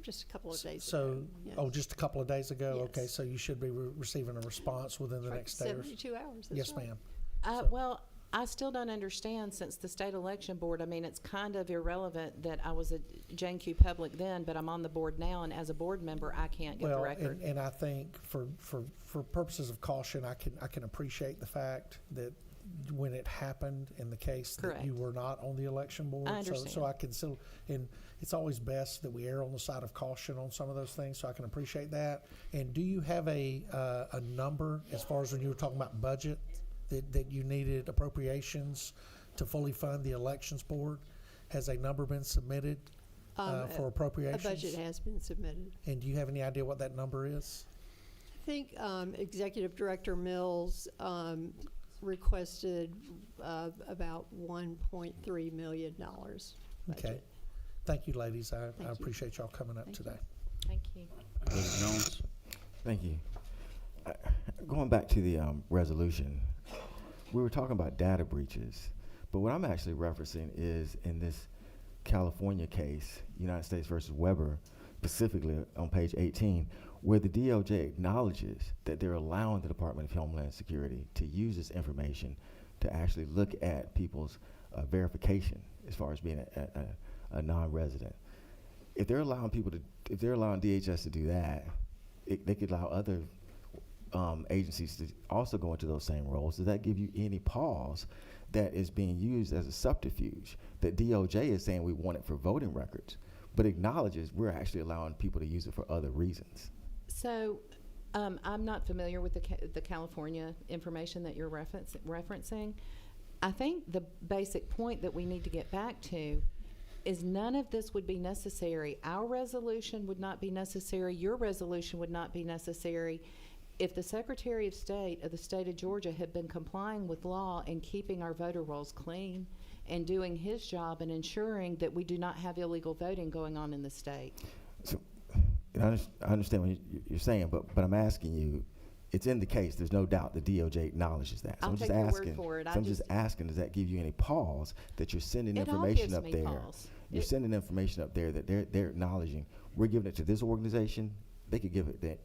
Just a couple of days So, ago. Yes. just a couple of days ago? Yes. Okay, so you should be receiving a response within the Right, next day or 72 hours. That's Yes, right. ma'am. Well, I still don't understand, since the state election board, I mean, it's kind of irrelevant that I was a Jane Q. Public then, but I'm on the board now, and as a board member, I can't get the Well, record. and I think for purposes of caution, I can appreciate the fact that when it happened in the case that Correct. you were not on the election board. I So understand. I can still, and it's always best that we err on the side of caution on some of those things, so I can appreciate that. And do you have a number as far as when you were talking about budget, that you needed appropriations to fully fund the elections board? Has a number been submitted for A appropriations? budget has been submitted. And do you have any idea what that number is? I think Executive Director Mills requested about $1.3 million. Okay. budget. Thank you, ladies. I you. appreciate y'all coming up Thank today. Thank you. President Jones? Thank you. Going back to the resolution, we were talking about data breaches, but what I'm actually referencing is in this California case, United States versus Weber, specifically on page 18, where the DOJ acknowledges that they're allowing the Department of Homeland Security to use this information to actually look at people's verification as far as being a non-resident. If they're allowing if they're allowing DHS to do that, they could allow other agencies to also go into those same roles. Does that give you any pause that is being used as a subterfuge? That DOJ is saying we want it for voting records, but acknowledges we're actually allowing people to use it for other reasons. So, I'm not familiar with the California information that you're referencing. I think the basic point that we need to get back to is none of this would be necessary. Our resolution would not be necessary. Your resolution would not be necessary if the Secretary of State of the state of Georgia had been complying with law and keeping our voter rolls clean and doing his job and ensuring that we do not have illegal voting going on in the state. So, I understand what you're saying, but I'm asking you, it's in the case. There's no doubt the DOJ acknowledges that. So I'll I'm just take your word asking. for it. So I'm just asking, does that give you any pause that you're sending It all information gives up me there? pause. You're sending information up there that they're acknowledging. We're giving it to this organization. They could give it to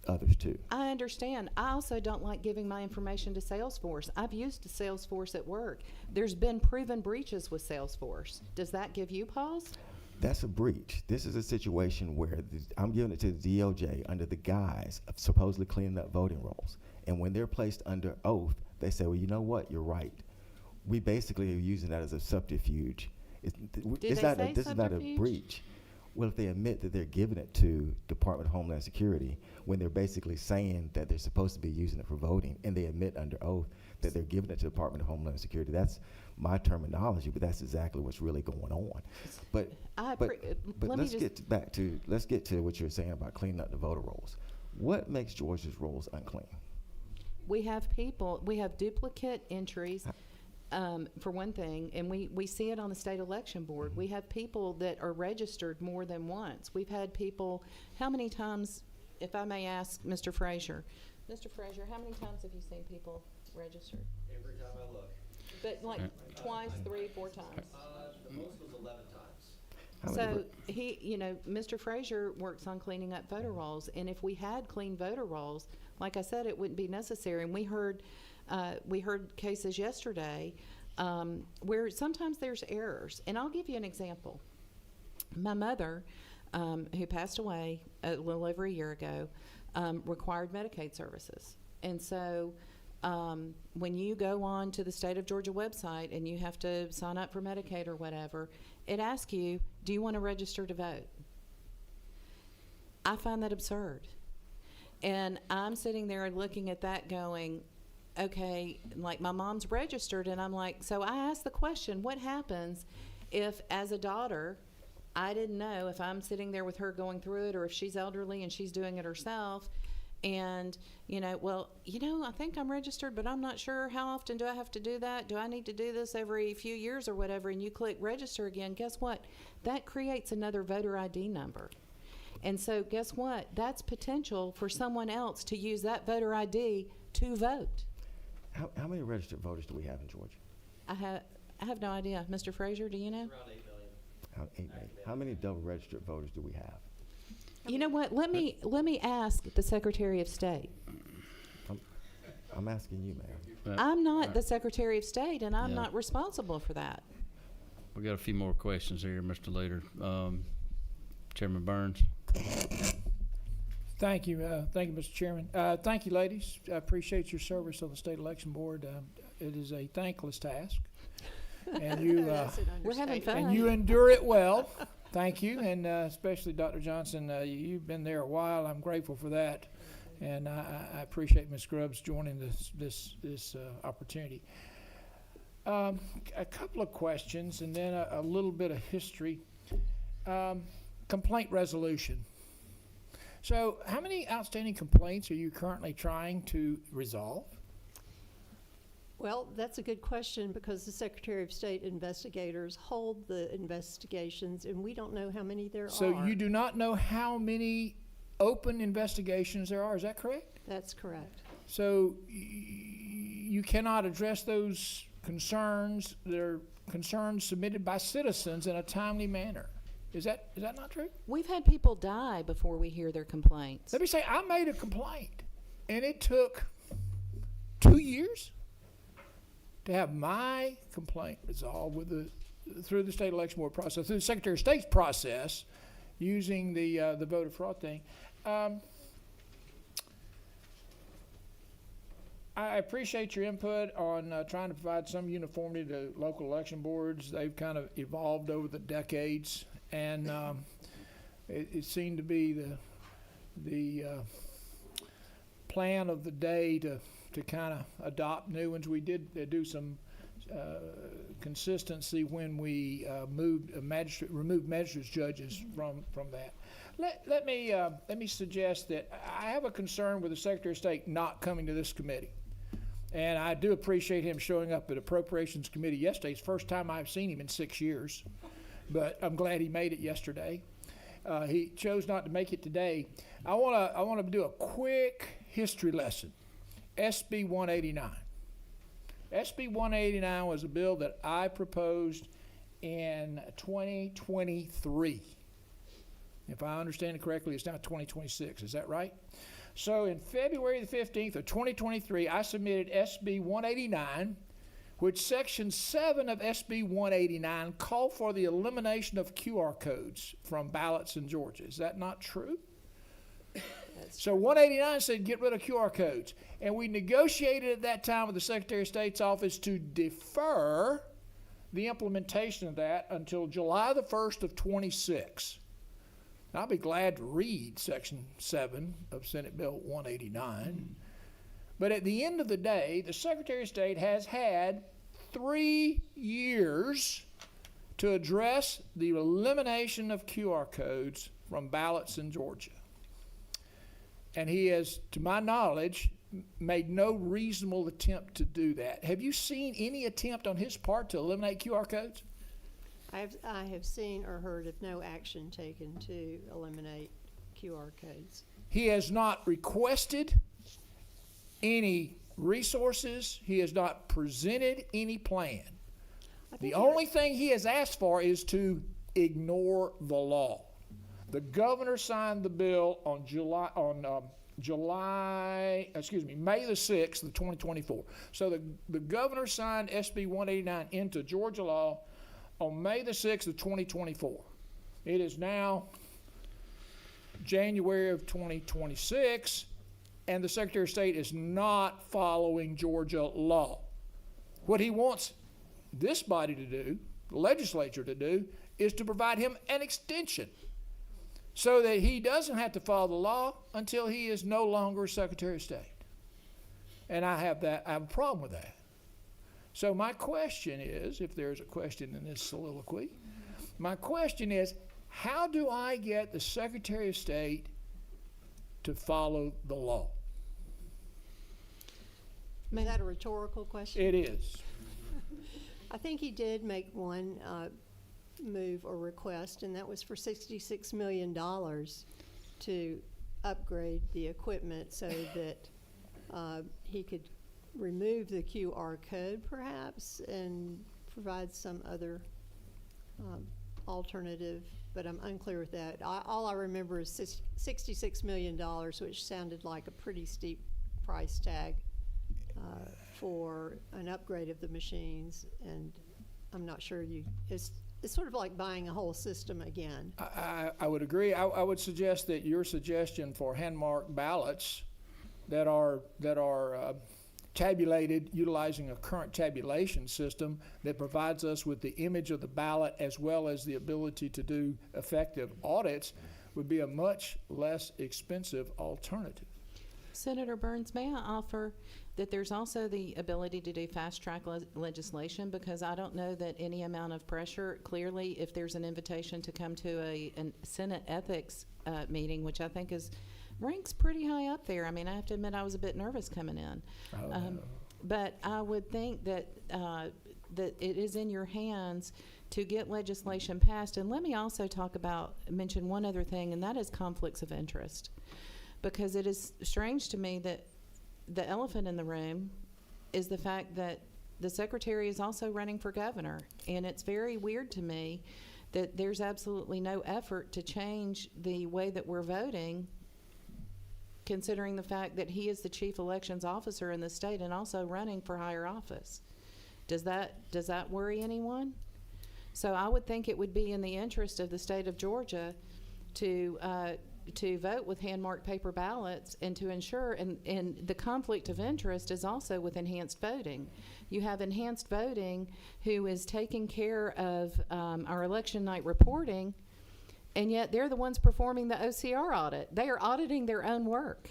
others too. I understand. I also don't like giving my information to Salesforce. I've used Salesforce at work. There's been proven breaches with Salesforce. Does that give you pause? That's a breach. This is a situation where I'm giving it to the DOJ under the guise of supposedly cleaning up voting rolls. And when they're placed under oath, they say, well, you know what? You're right. We basically are using that as a subterfuge. This is not a subterfuge? breach. Well, if they admit that they're giving it to Department of Homeland Security when they're basically saying that they're supposed to be using it for voting, and they admit under oath that they're giving it to Department of Homeland Security, that's my terminology, but that's exactly what's really going on. But let's get to what you're saying about cleaning up the voter rolls. What makes Georgia's rolls unclean? We have duplicate entries, for one thing, and we see it on the state election board. We have people that are registered more than once. We've had people, how many times, if I may ask Mr. Frazier, how many times have you seen people registered? Every time I look. But like twice, 3, 4 times? The most was 11 times. So Mr. Frazier works on cleaning up voter rolls, and if we had clean voter rolls, like I said, it wouldn't be necessary. And we heard cases yesterday where sometimes there's errors. And I'll give you an example. My mother, who passed away a little over a year ago, required Medicaid services. And so when you go on to the State of Georgia website and you have to sign up for Medicaid or whatever, it asks you, do you want to register to vote? I find that absurd. And I'm sitting there looking at that going, okay, like my mom's registered, and I'm like, so I asked the question, what happens if, as a daughter, I didn't know if I'm sitting there with her going through it, or if she's elderly and she's doing it herself, and, I think I'm registered, but I'm not sure. How often do I have to do that? Do I need to do this every few years or whatever? And you click register again. Guess what? That creates another voter ID number. And so guess what? That's potential for someone else to use that voter ID to vote. How many registered voters do we have in Georgia? I have no idea. Mr. Frazier, do you know? Around 8 million. 8 million. How many double registered voters do we have? You know what? Let me ask the Secretary of State. I'm asking you, ma'am. I'm not the Secretary of State, and I'm Yeah. not responsible for that. We got a few more questions here, Mr. Leader. Chairman Burns. Thank you, Mr. Chairman. Thank you, ladies. I appreciate your service on the State Election Board. It is a thankless task, and you We're having fun. and you endure it well. Thank you, and especially Dr. Johnson. You've been there a while. I'm grateful for that, and I appreciate Ms. Grubbs joining this opportunity. A couple of questions, and then a little bit of history. Complaint resolution. So, how many outstanding complaints are you currently trying to resolve? Well, that's a good question because the Secretary of State investigators hold the investigations, and we don't know how many there are. So you do not know how many open investigations there are, is that correct? That's correct. So you cannot address those concerns, they're concerns submitted by citizens in a timely manner. Is that not true? We've had people die before we hear their complaints. Let me say, I made a complaint, and it took 2 years to have my complaint resolved through the State Election Board process, through the Secretary of State's process, using the voter fraud thing. I appreciate your input on trying to provide some uniformity to local election boards. They've kind of evolved over the decades, and it seemed to be the plan of the day to kind of adopt new ones. We did do some consistency when we removed magistrates judges from that. Let me suggest that I have a concern with the Secretary of State not coming to this committee. And I do appreciate him showing up at Appropriations Committee yesterday. It's the first time I've seen him in 6 years, but I'm glad he made it yesterday. He chose not to make it today. I want to do a quick history lesson. SB 189. SB 189 was a bill that I proposed in 2023. If I understand it correctly, it's now 2026. Is that right? So in February the 15th of 2023, I submitted SB 189, which Section 7 of SB 189 called for the elimination of QR codes from ballots in Georgia. Is that not true? So 189 said get rid of QR codes. And we negotiated at that time with the Secretary of State's office to defer the implementation of that until July the 1st of 26. I'll be glad to read Section 7 of Senate Bill 189. But at the end of the day, the Secretary of State has had 3 years to address the elimination of QR codes from ballots in Georgia. And he has, to my knowledge, made no reasonable attempt to do that. Have you seen any attempt on his part to eliminate QR codes? I have seen or heard of no action taken to eliminate QR codes. He has not requested any resources. He has not presented any plan. The only thing he has asked for is to ignore the law. The governor signed the bill on May the 6th of 2024. So the governor signed SB 189 into Georgia law on May the 6th of 2024. It is now January of 2026, and the Secretary of State is not following Georgia law. What he wants this body to do, the legislature to do, is to provide him an extension so that he doesn't have to follow the law until he is no longer Secretary of State. And I have a problem with that. So my question is, if there's a question in this soliloquy, my question is, how do I get the Secretary of State to follow the law? Is that a rhetorical question? It is. I think he did make one move or request, and that was for $66 million to upgrade the equipment so that he could remove the QR code perhaps and provide some other alternative, but I'm unclear with that. All I remember is $66 million, which sounded like a pretty steep price tag for an upgrade of the machines, and I'm not sure it's sort of like buying a whole system again. I would agree. I would suggest that your suggestion for hand-marked ballots that are tabulated utilizing a current tabulation system that provides us with the image of the ballot as well as the ability to do effective audits would be a much less expensive alternative. Senator Burns, may I offer that there's also the ability to do fast-track legislation, because I don't know that any amount of pressure, clearly, if there's an invitation to come to a Senate ethics meeting, which I think ranks pretty high up there. I mean, I have to admit I was a bit nervous coming in. But I would think that that it is in your hands to get legislation passed. And let me also mention one other thing, and that is conflicts of interest. Because it is strange to me that the elephant in the room is the fact that the secretary is also running for governor. And it's very weird to me that there's absolutely no effort to change the way that we're voting, considering the fact that he is the chief elections officer in the state and also running for higher office. Does that worry anyone? So I would think it would be in the interest of the state of Georgia to vote with hand-marked paper ballots and to ensure, and the conflict of interest is also with enhanced voting. You have enhanced voting who is taking care of our election night reporting, and yet they're the ones performing the OCR audit. They are auditing their own work.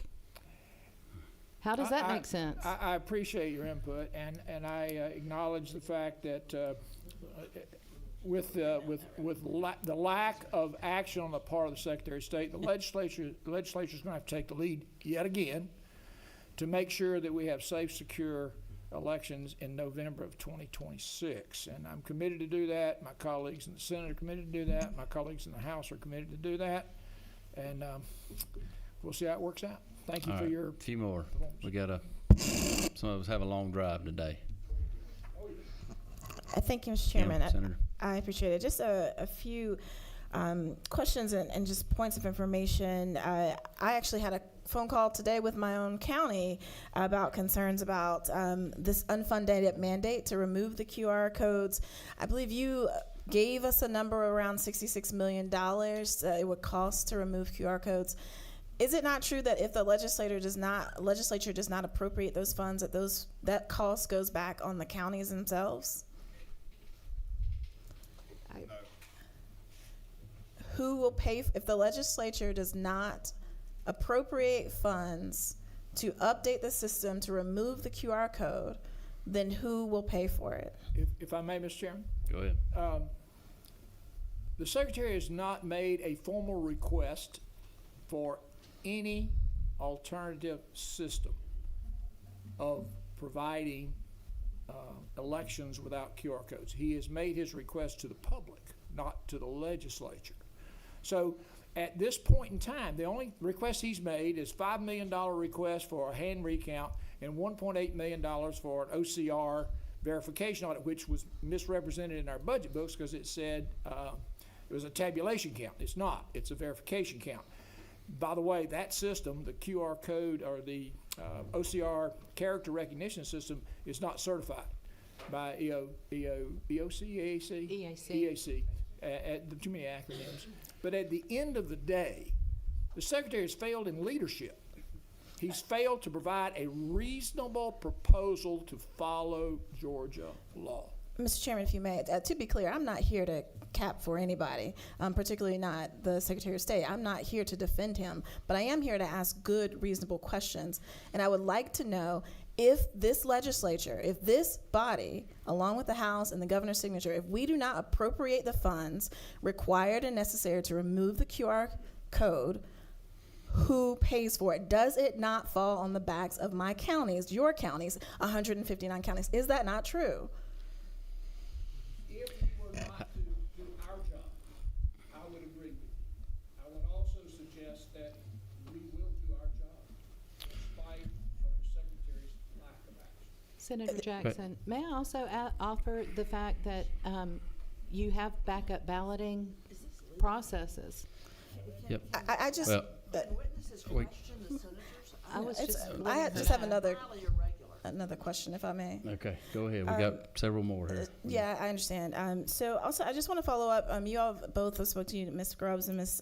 How does that make sense? I appreciate your input, and I acknowledge the fact that with the lack of action on the part of the Secretary of State, the legislature's going to have to take the lead yet again to make sure that we have safe, secure elections in November of 2026. And I'm committed to do that. My colleagues in the Senate are committed to do that. My colleagues in the House are committed to do that. And we'll see how it works out. Thank you All for right, your a few more. performance. Some of us have a long drive today. Thank you, Mr. Chairman. Yeah, Senator. I appreciate it. Just a few questions and just points of information. I actually had a phone call today with my own county about concerns about this unfunded mandate to remove the QR codes. I believe you gave us a number around $66 million it would cost to remove QR codes. Is it not true that if the legislature does not appropriate those funds, that cost goes back on the counties themselves? Who will pay if the legislature does not appropriate funds to update the system to remove the QR code? Then who will pay for it? If I may, Mr. Chairman. Go ahead. The Secretary has not made a formal request for any alternative system of providing elections without QR codes. He has made his request to the public, not to the legislature. So at this point in time, the only request he's made is $5 million request for a hand recount and $1.8 million for an OCR verification audit, which was misrepresented in our budget books because it said it was a tabulation count. It's not. It's a verification count. By the way, that system, the QR code or the OCR character recognition system, is not certified by EAC. Too many acronyms. But at the end of the day, the Secretary has failed in leadership. He's failed to provide a reasonable proposal to follow Georgia law. Mr. Chairman, if you may, to be clear, I'm not here to cap for anybody, particularly not the Secretary of State. I'm not here to defend him, but I am here to ask good, reasonable questions. And I would like to know if this legislature, if this body, along with the House and the governor's signature, if we do not appropriate the funds required and necessary to remove the QR code, who pays for it? Does it not fall on the backs of my counties, your counties, 159 counties? Is that not true? If we were not to do our job, I would agree with you. I would also suggest that we will do our job in spite of the Secretary's lack of action. Senator Jackson, may I also offer the fact that you have backup balloting processes? Yep. I just. Well, Witnesses question the senators? I was just I just have another. another question, if I may. Okay, go ahead. We got several more here. Yeah, I understand. So also, I just want to follow up. You all both have spoken to you, Ms. Grubbs and Ms.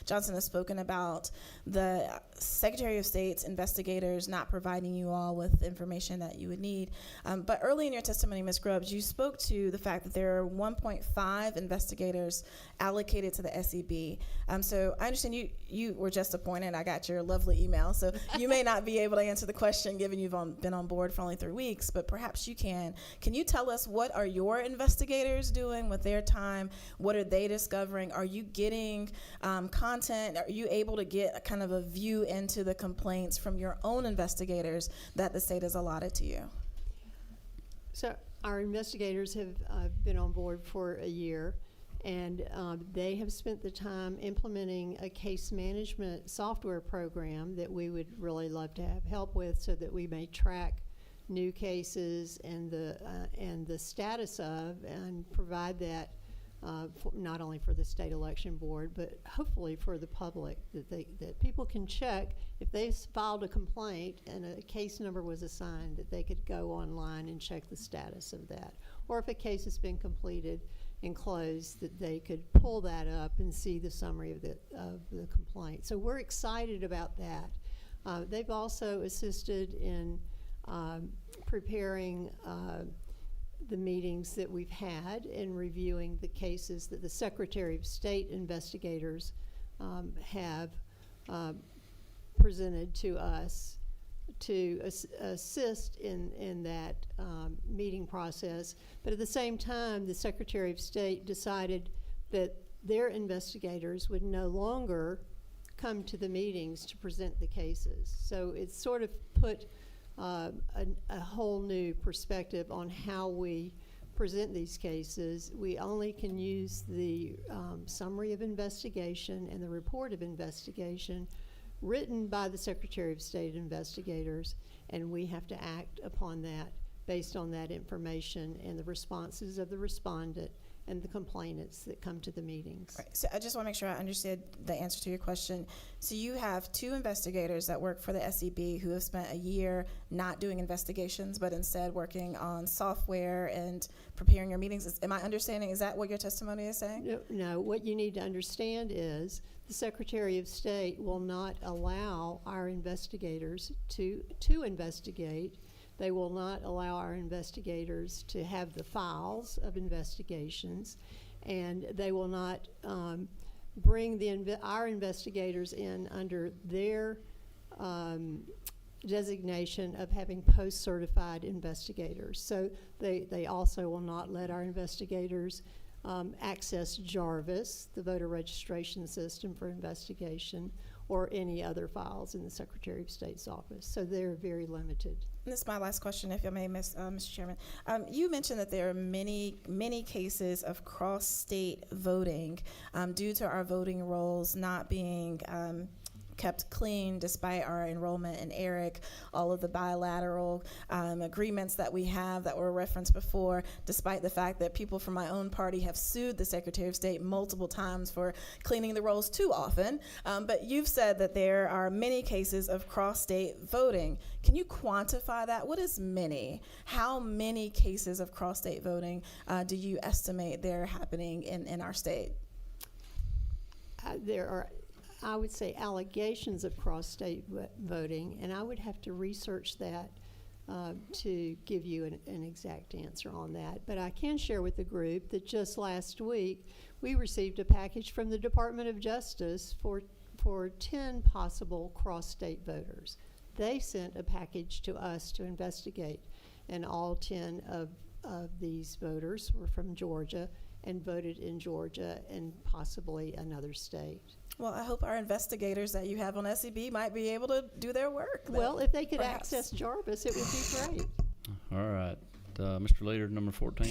Johnson have spoken about the Secretary of State's investigators not providing you all with information that you would need. But early in your testimony, Ms. Grubbs, you spoke to the fact that there are 1.5 investigators allocated to the SEB. So I understand you were just appointed. I got your lovely email. So you may not be able to answer the question given you've been on board for only 3 weeks, but perhaps you can. Can you tell us what are your investigators doing with their time? What are they discovering? Are you getting content? Are you able to get a kind of a view into the complaints from your own investigators that the state has allotted to you? So our investigators have been on board for a year, and they have spent the time implementing a case management software program that we would really love to have help with, so that we may track new cases and the status of, and provide that not only for the state election board, but hopefully for the public, that people can check if they filed a complaint and a case number was assigned, that they could go online and check the status of that. Or if a case has been completed and closed, that they could pull that up and see the summary of the complaint. So we're excited about that. They've also assisted in preparing the meetings that we've had and reviewing the cases that the Secretary of State investigators have presented to us to assist in that meeting process. But at the same time, the Secretary of State decided that their investigators would no longer come to the meetings to present the cases. So it's sort of put a whole new perspective on how we present these cases. We only can use the summary of investigation and the report of investigation written by the Secretary of State investigators, and we have to act upon that based on that information and the responses of the respondent and the complainants that come to the meetings. Right. So I just want to make sure I understood the answer to your question. So you have 2 investigators that work for the SEB who have spent a year not doing investigations, but instead working on software and preparing your meetings. Am I understanding, is that what your testimony is saying? No, what you need to understand is the Secretary of State will not allow our investigators to investigate. They will not allow our investigators to have the files of investigations, and they will not bring our investigators in under their designation of having post-certified investigators. So they also will not let our investigators access Jarvis, the voter registration system for investigation, or any other files in the Secretary of State's office. So they're very limited. And this is my last question, if I may, Mr. Chairman. You mentioned that there are many cases of cross-state voting due to our voting rolls not being kept clean despite our enrollment in ERIC, all of the bilateral agreements that we have that were referenced before, despite the fact that people from my own party have sued the Secretary of State multiple times for cleaning the rolls too often. But you've said that there are many cases of cross-state voting. Can you quantify that? What is many? How many cases of cross-state voting do you estimate there are happening in our state? There are, I would say, allegations of cross-state voting, and I would have to research that to give you an exact answer on that. But I can share with the group that just last week we received a package from the Department of Justice for 10 possible cross-state voters. They sent a package to us to investigate, and all 10 of these voters were from Georgia and voted in Georgia and possibly another state. Well, I hope our investigators that you have on SEB might be able to do their work. Well, if they could perhaps access Jarvis, it would be great. All right. Mr. Leader, number 14.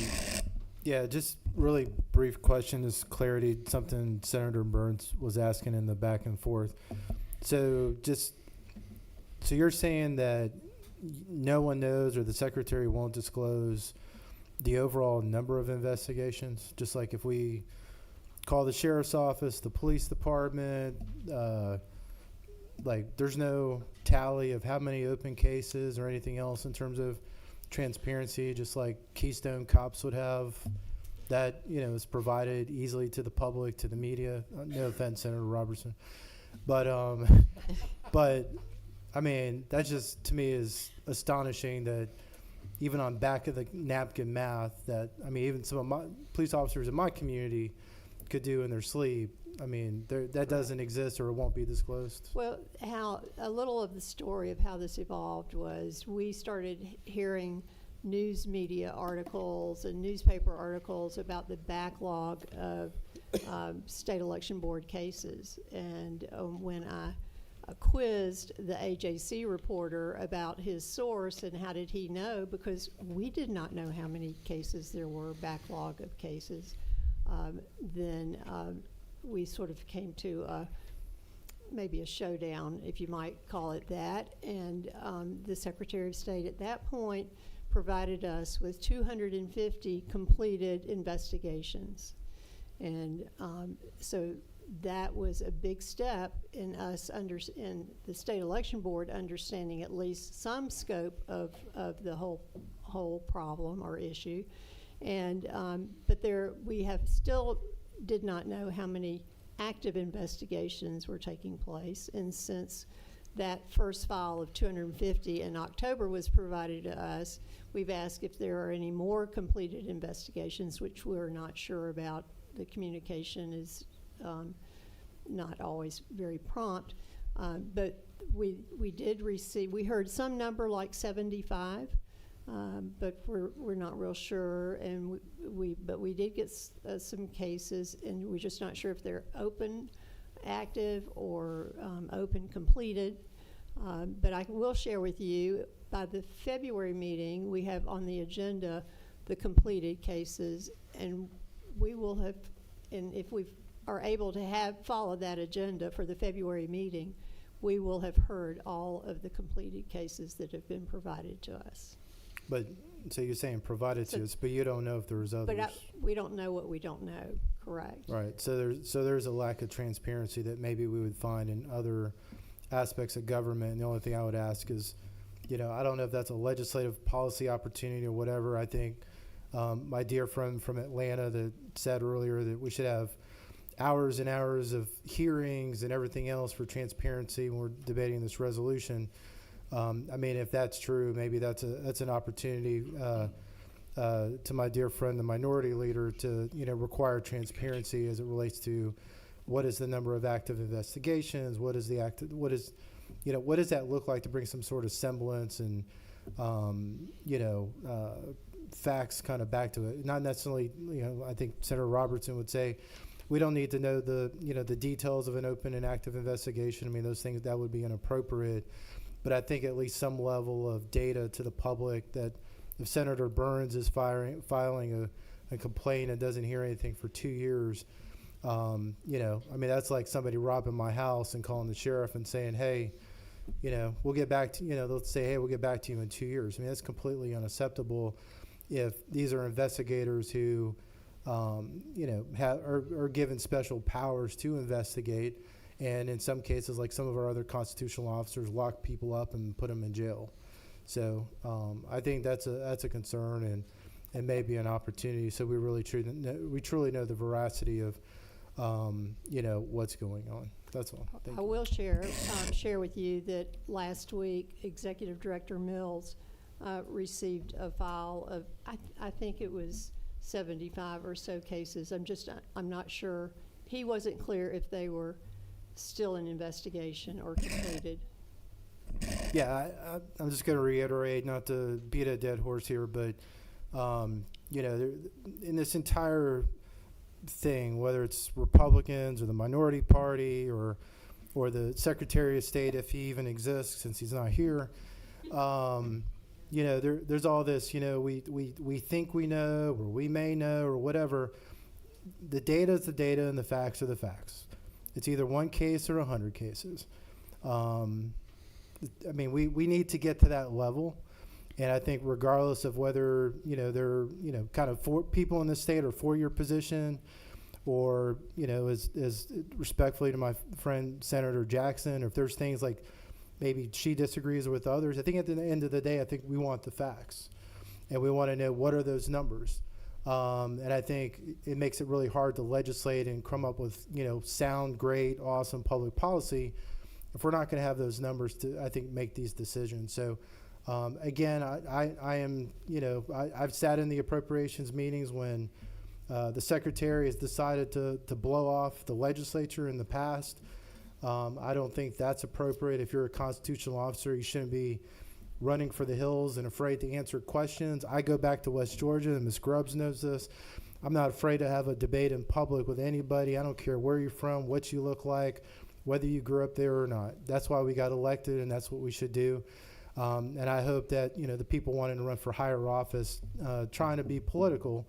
Yeah, just really brief question, just clarity, something Senator Burns was asking in the back and forth. So you're saying that no one knows, or the Secretary won't disclose the overall number of investigations? Just like if we call the sheriff's office, the police department, like, there's no tally of how many open cases or anything else in terms of transparency, just like Keystone Cops would have, that, you know, is provided easily to the public, to the media. No offense, Senator Robertson. But, but, I mean, that just, to me, is astonishing that even on back of the napkin math that, I mean, even some of my police officers in my community could do in their sleep. I mean, that doesn't exist or it won't be disclosed. Well, how a little of the story of how this evolved was we started hearing news media articles and newspaper articles about the backlog of state election board cases. And when I quizzed the AJC reporter about his source and how did he know, because we did not know how many cases there were, backlog of cases, then we sort of came to maybe a showdown, if you might call it that. And the Secretary of State at that point provided us with 250 completed investigations. And so that was a big step in us in the State Election Board understanding at least some scope of the whole problem or issue. And but we have still did not know how many active investigations were taking place. And since that first file of 250 in October was provided to us, we've asked if there are any more completed investigations, which we're not sure about. The communication is not always very prompt. But we did receive, we heard some number like 75. But we're not real sure, and we did get some cases, and we're just not sure if they're open, active, or open completed. But I will share with you, by the February meeting, we have on the agenda the completed cases, and we will have, and if we are able to follow that agenda for the February meeting, we will have heard all of the completed cases that have been provided to us. But, so you're saying provided to us, but you don't know if there's others. But we don't know what we don't know, correct? Right, so there's a lack of transparency that maybe we would find in other aspects of government. And the only thing I would ask is, you know, I don't know if that's a legislative policy opportunity or whatever. I think my dear friend from Atlanta that said earlier that we should have hours and hours of hearings and everything else for transparency when we're debating this resolution. I mean, if that's true, maybe that's an opportunity to my dear friend, the minority leader, to, you know, require transparency as it relates to what is the number of active investigations, what does that look like, to bring some sort of semblance and facts kind of back to it. Not necessarily, you know, I think Senator Robertson would say we don't need to know the details of an open and active investigation. I mean, those things, that would be inappropriate. But I think at least some level of data to the public that if Senator Burns is filing a complaint and doesn't hear anything for 2 years, you know, I mean, that's like somebody robbing my house and calling the sheriff and saying, hey, you know, we'll get back to, you know, they'll say, hey, we'll get back to you in 2 years. I mean, that's completely unacceptable if these are investigators who, you know, are given special powers to investigate. And in some cases, like some of our other constitutional officers, lock people up and put them in jail. So I think that's a concern and maybe an opportunity. So we really truly know the veracity of you know, what's going on. That's all. Thank I you. will share with you that last week, Executive Director Mills received a file of I think it was 75 or so cases. I'm not sure. He wasn't clear if they were still in investigation or completed. Yeah, I'm just going to reiterate, not to beat a dead horse here, but you know, in this entire thing, whether it's Republicans or the minority party or the Secretary of State, if he even exists, since he's not here, you know, there's all this, you know, we think we know, or we may know, or whatever. The data is the data, and the facts are the facts. It's either one case or 100 cases. I mean, we need to get to that level. And I think regardless of whether, you know, there are, you know, kind of people in the state are for your position or, as respectfully to my friend Senator Jackson, or if there's things like maybe she disagrees with others, I think at the end of the day, I think we want the facts. And we want to know what are those numbers. And I think it makes it really hard to legislate and come up with, sound, great, awesome public policy if we're not going to have those numbers to, I think, make these decisions. So, again, I am, I've sat in the appropriations meetings when the secretary has decided to blow off the legislature in the past. I don't think that's appropriate. If you're a constitutional officer, you shouldn't be running for the hills and afraid to answer questions. I go back to West Georgia, and Ms. Grubbs knows this. I'm not afraid to have a debate in public with anybody. I don't care where you're from, what you look like, whether you grew up there or not. That's why we got elected, and that's what we should do. And I hope that, the people wanting to run for higher office, trying to be political,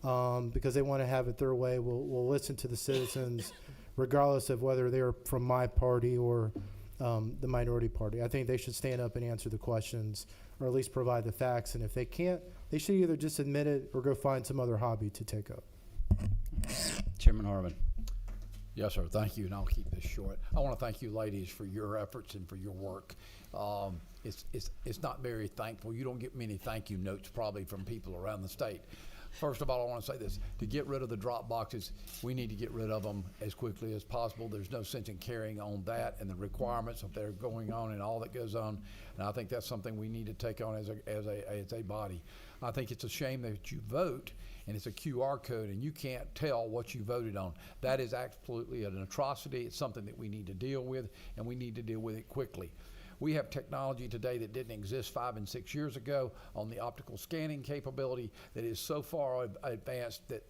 because they want to have it their way, will listen to the citizens, regardless of whether they're from my party or the minority party. I think they should stand up and answer the questions, or at least provide the facts. And if they can't, they should either just admit it or go find some other hobby to take up. Chairman Harmon. Yes, sir. Thank you, and I'll keep this short. I want to thank you, ladies, for your efforts and for your work. It's not very thankful. You don't get many thank you notes probably from people around the state. First of all, I want to say this. To get rid of the drop boxes, we need to get rid of them as quickly as possible. There's no sense in carrying on that and the requirements of that are going on and all that goes on. And I think that's something we need to take on as a body. I think it's a shame that you vote and it's a QR code and you can't tell what you voted on. That is absolutely an atrocity. It's something that we need to deal with, and we need to deal with it quickly. We have technology today that didn't exist 5 and 6 years ago on the optical scanning capability that is so far advanced that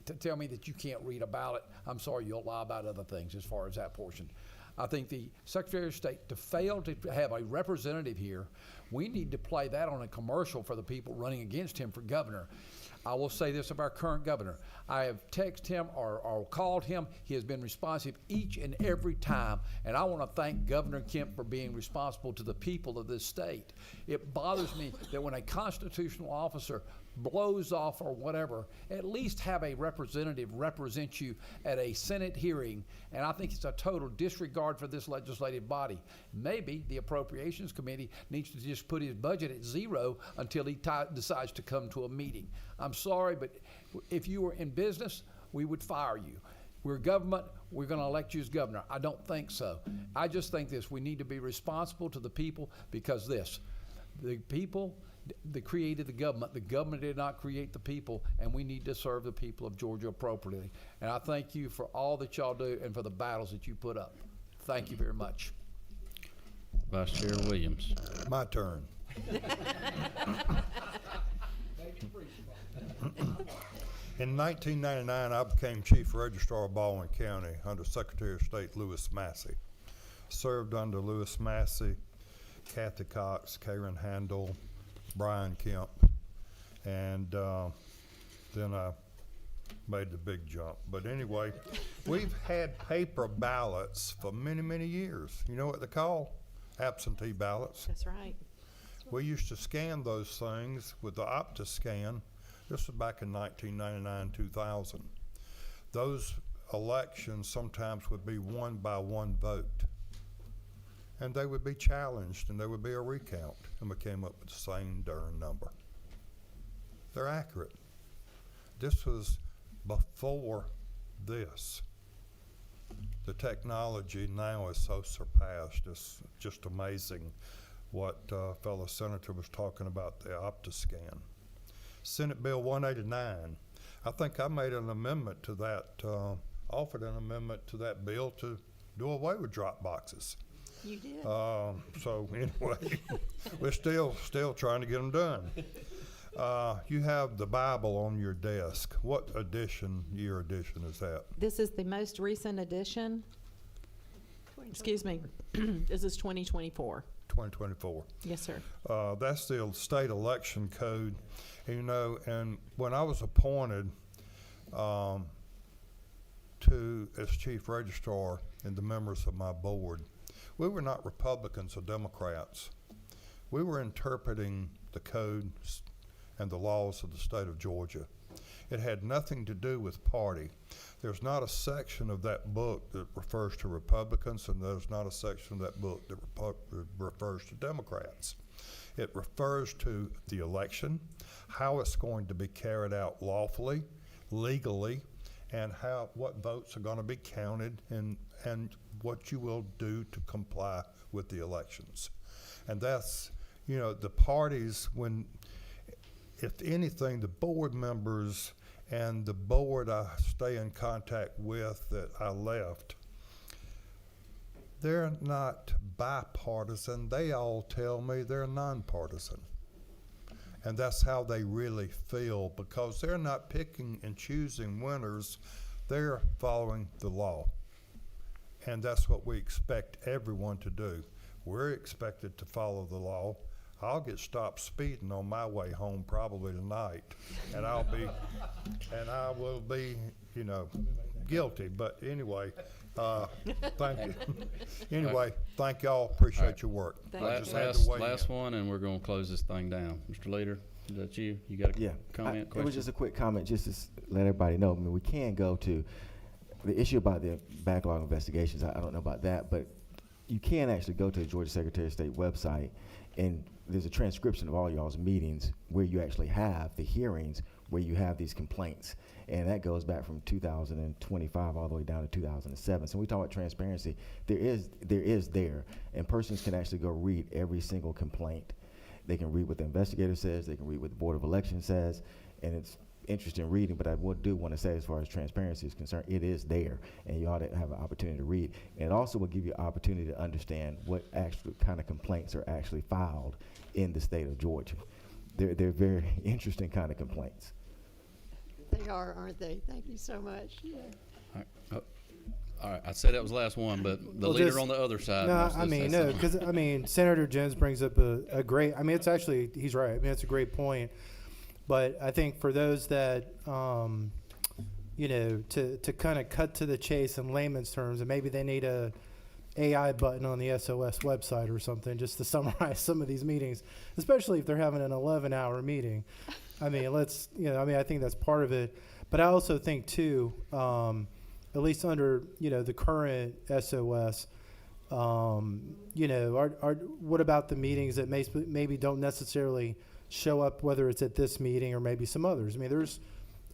to tell me that you can't read a ballot, I'm sorry, you'll lie about other things as far as that portion. I think the Secretary of State, to fail to have a representative here, we need to play that on a commercial for the people running against him for governor. I will say this of our current governor. I have texted him or called him. He has been responsive each and every time. And I want to thank Governor Kemp for being responsible to the people of this state. It bothers me that when a constitutional officer blows off or whatever, at least have a representative represent you at a Senate hearing. And I think it's a total disregard for this legislative body. Maybe the Appropriations Committee needs to just put his budget at zero until he decides to come to a meeting. I'm sorry, but if you were in business, we would fire you. We're government, we're going to elect you as governor. I don't think so. I just think this, we need to be responsible to the people, because the people that created the government did not create the people, and we need to serve the people of Georgia appropriately. And I thank you for all that y'all do and for the battles that you put up. Thank you very much. Vice Chair Williams. My turn. In 1999, I became Chief Registrar of Baldwin County under Secretary of State Lewis Massey. Served under Lewis Massey, Kathy Cox, Karen Handel, Brian Kemp, and then I made the big jump. But anyway, we've had paper ballots for many, many years. You know what they're called? Absentee ballots. That's right. We used to scan those things with the OptiScan. This was back in 1999, 2000. Those elections sometimes would be won by one vote. And they would be challenged, and there would be a recount, and we came up with the same darn number. They're accurate. This was before this. The technology now is so surpassed. It's just amazing what fellow senator was talking about, the OptiScan. Senate Bill 189. I think I made an amendment to that, offered an amendment to that bill to do away with drop boxes. You did. So anyway, we're still trying to get them done. You have the Bible on your desk. What year edition is that? This is the most recent edition. Excuse me. This is 2024. 2024. Yes, sir. That's the state election code. And when I was appointed as Chief Registrar and the members of my board, we were not Republicans or Democrats. We were interpreting the codes and the laws of the state of Georgia. It had nothing to do with party. There's not a section of that book that refers to Republicans, and there's not a section of that book that refers to Democrats. It refers to the election, how it's going to be carried out lawfully, legally, and what votes are going to be counted, and what you will do to comply with the elections. And that's, the parties, if anything, the board members and the board I stay in contact with that I left, they're not bipartisan. They all tell me they're nonpartisan. And that's how they really feel, because they're not picking and choosing winners. They're following the law. And that's what we expect everyone to do. We're expected to follow the law. I'll get stopped speeding on my way home probably tonight, and I will be, guilty. But anyway, thank you. Anyway, thank y'all. Appreciate your work. I just had to weigh Last in. one, and we're gonna close this thing down. Mr. Leader, is that you? You got a comment, It question? was just a quick comment, just to let everybody know. I mean, we can go to the issue about the backlog investigations. I don't know about that, but you can actually go to the Georgia Secretary of State website, and there's a transcription of all y'all's meetings where you actually have the hearings where you have these complaints. And that goes back from 2025 all the way down to 2007. So when we talk about transparency, there is there. And persons can actually go read every single complaint. They can read what the investigator says, they can read what the Board of Elections says, and it's interesting reading, but I do want to say, as far as transparency is concerned, it is there, and you ought to have an opportunity to read. And it also will give you an opportunity to understand what actual kind of complaints are actually filed in the state of Georgia. They're very interesting kind of complaints. They are, aren't they? Thank you so much. Yeah. All right, I said that was the last one, but the leader just- on the other side. No, wants to I say mean, something. because Senator Jones brings up a great. I mean, it's actually he's right. I mean, it's a great point. But I think for those that, to kind of cut to the chase in layman's terms, and maybe they need a AI button on the SOS website or something just to summarize some of these meetings, especially if they're having an 11-hour meeting. I mean, I think that's part of it. But I also think too, at least under, the current SOS, what about the meetings that maybe don't necessarily show up, whether it's at this meeting or maybe some others? I mean, there's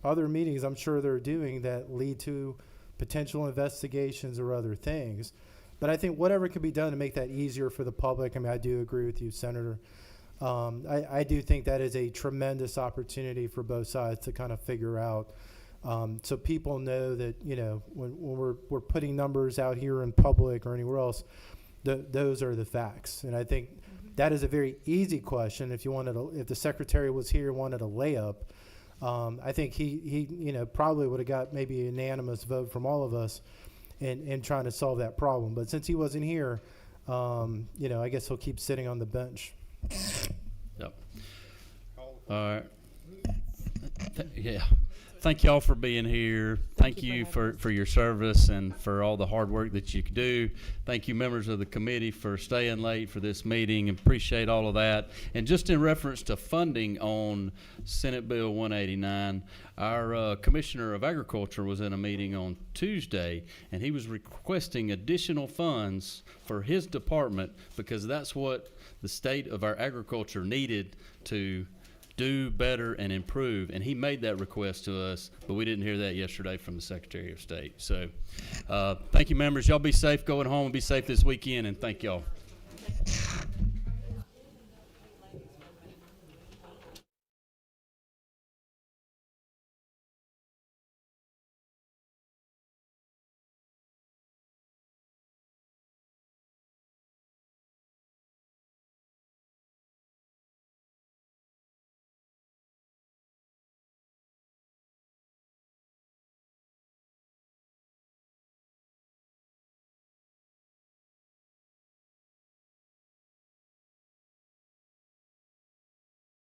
other meetings I'm sure they're doing that lead to potential investigations or other things. But I think whatever can be done to make that easier for the public. I mean, I do agree with you, Senator. I do think that is a tremendous opportunity for both sides to kind of figure out, so people know that, when we're putting numbers out here in public or anywhere else, those are the facts. And I think that is a very easy question. If the secretary was here and wanted a layup, I think he probably would have got maybe a unanimous vote from all of us in trying to solve that problem. But since he wasn't here, I guess he'll keep sitting on the bench. Yep. All right. Yeah. Thank y'all for being here. Thank you for your service and for all the hard work that you do. Thank you, members of the committee, for staying late for this meeting. Appreciate all of that. And just in reference to funding on Senate Bill 189, our Commissioner of Agriculture was in a meeting on Tuesday, and he was requesting additional funds for his department because that's what the state of our agriculture needed to do better and improve. And he made that request to us, but we didn't hear that yesterday from the Secretary of State. So thank you, members. Y'all be safe going home and be safe this weekend, and thank y'all.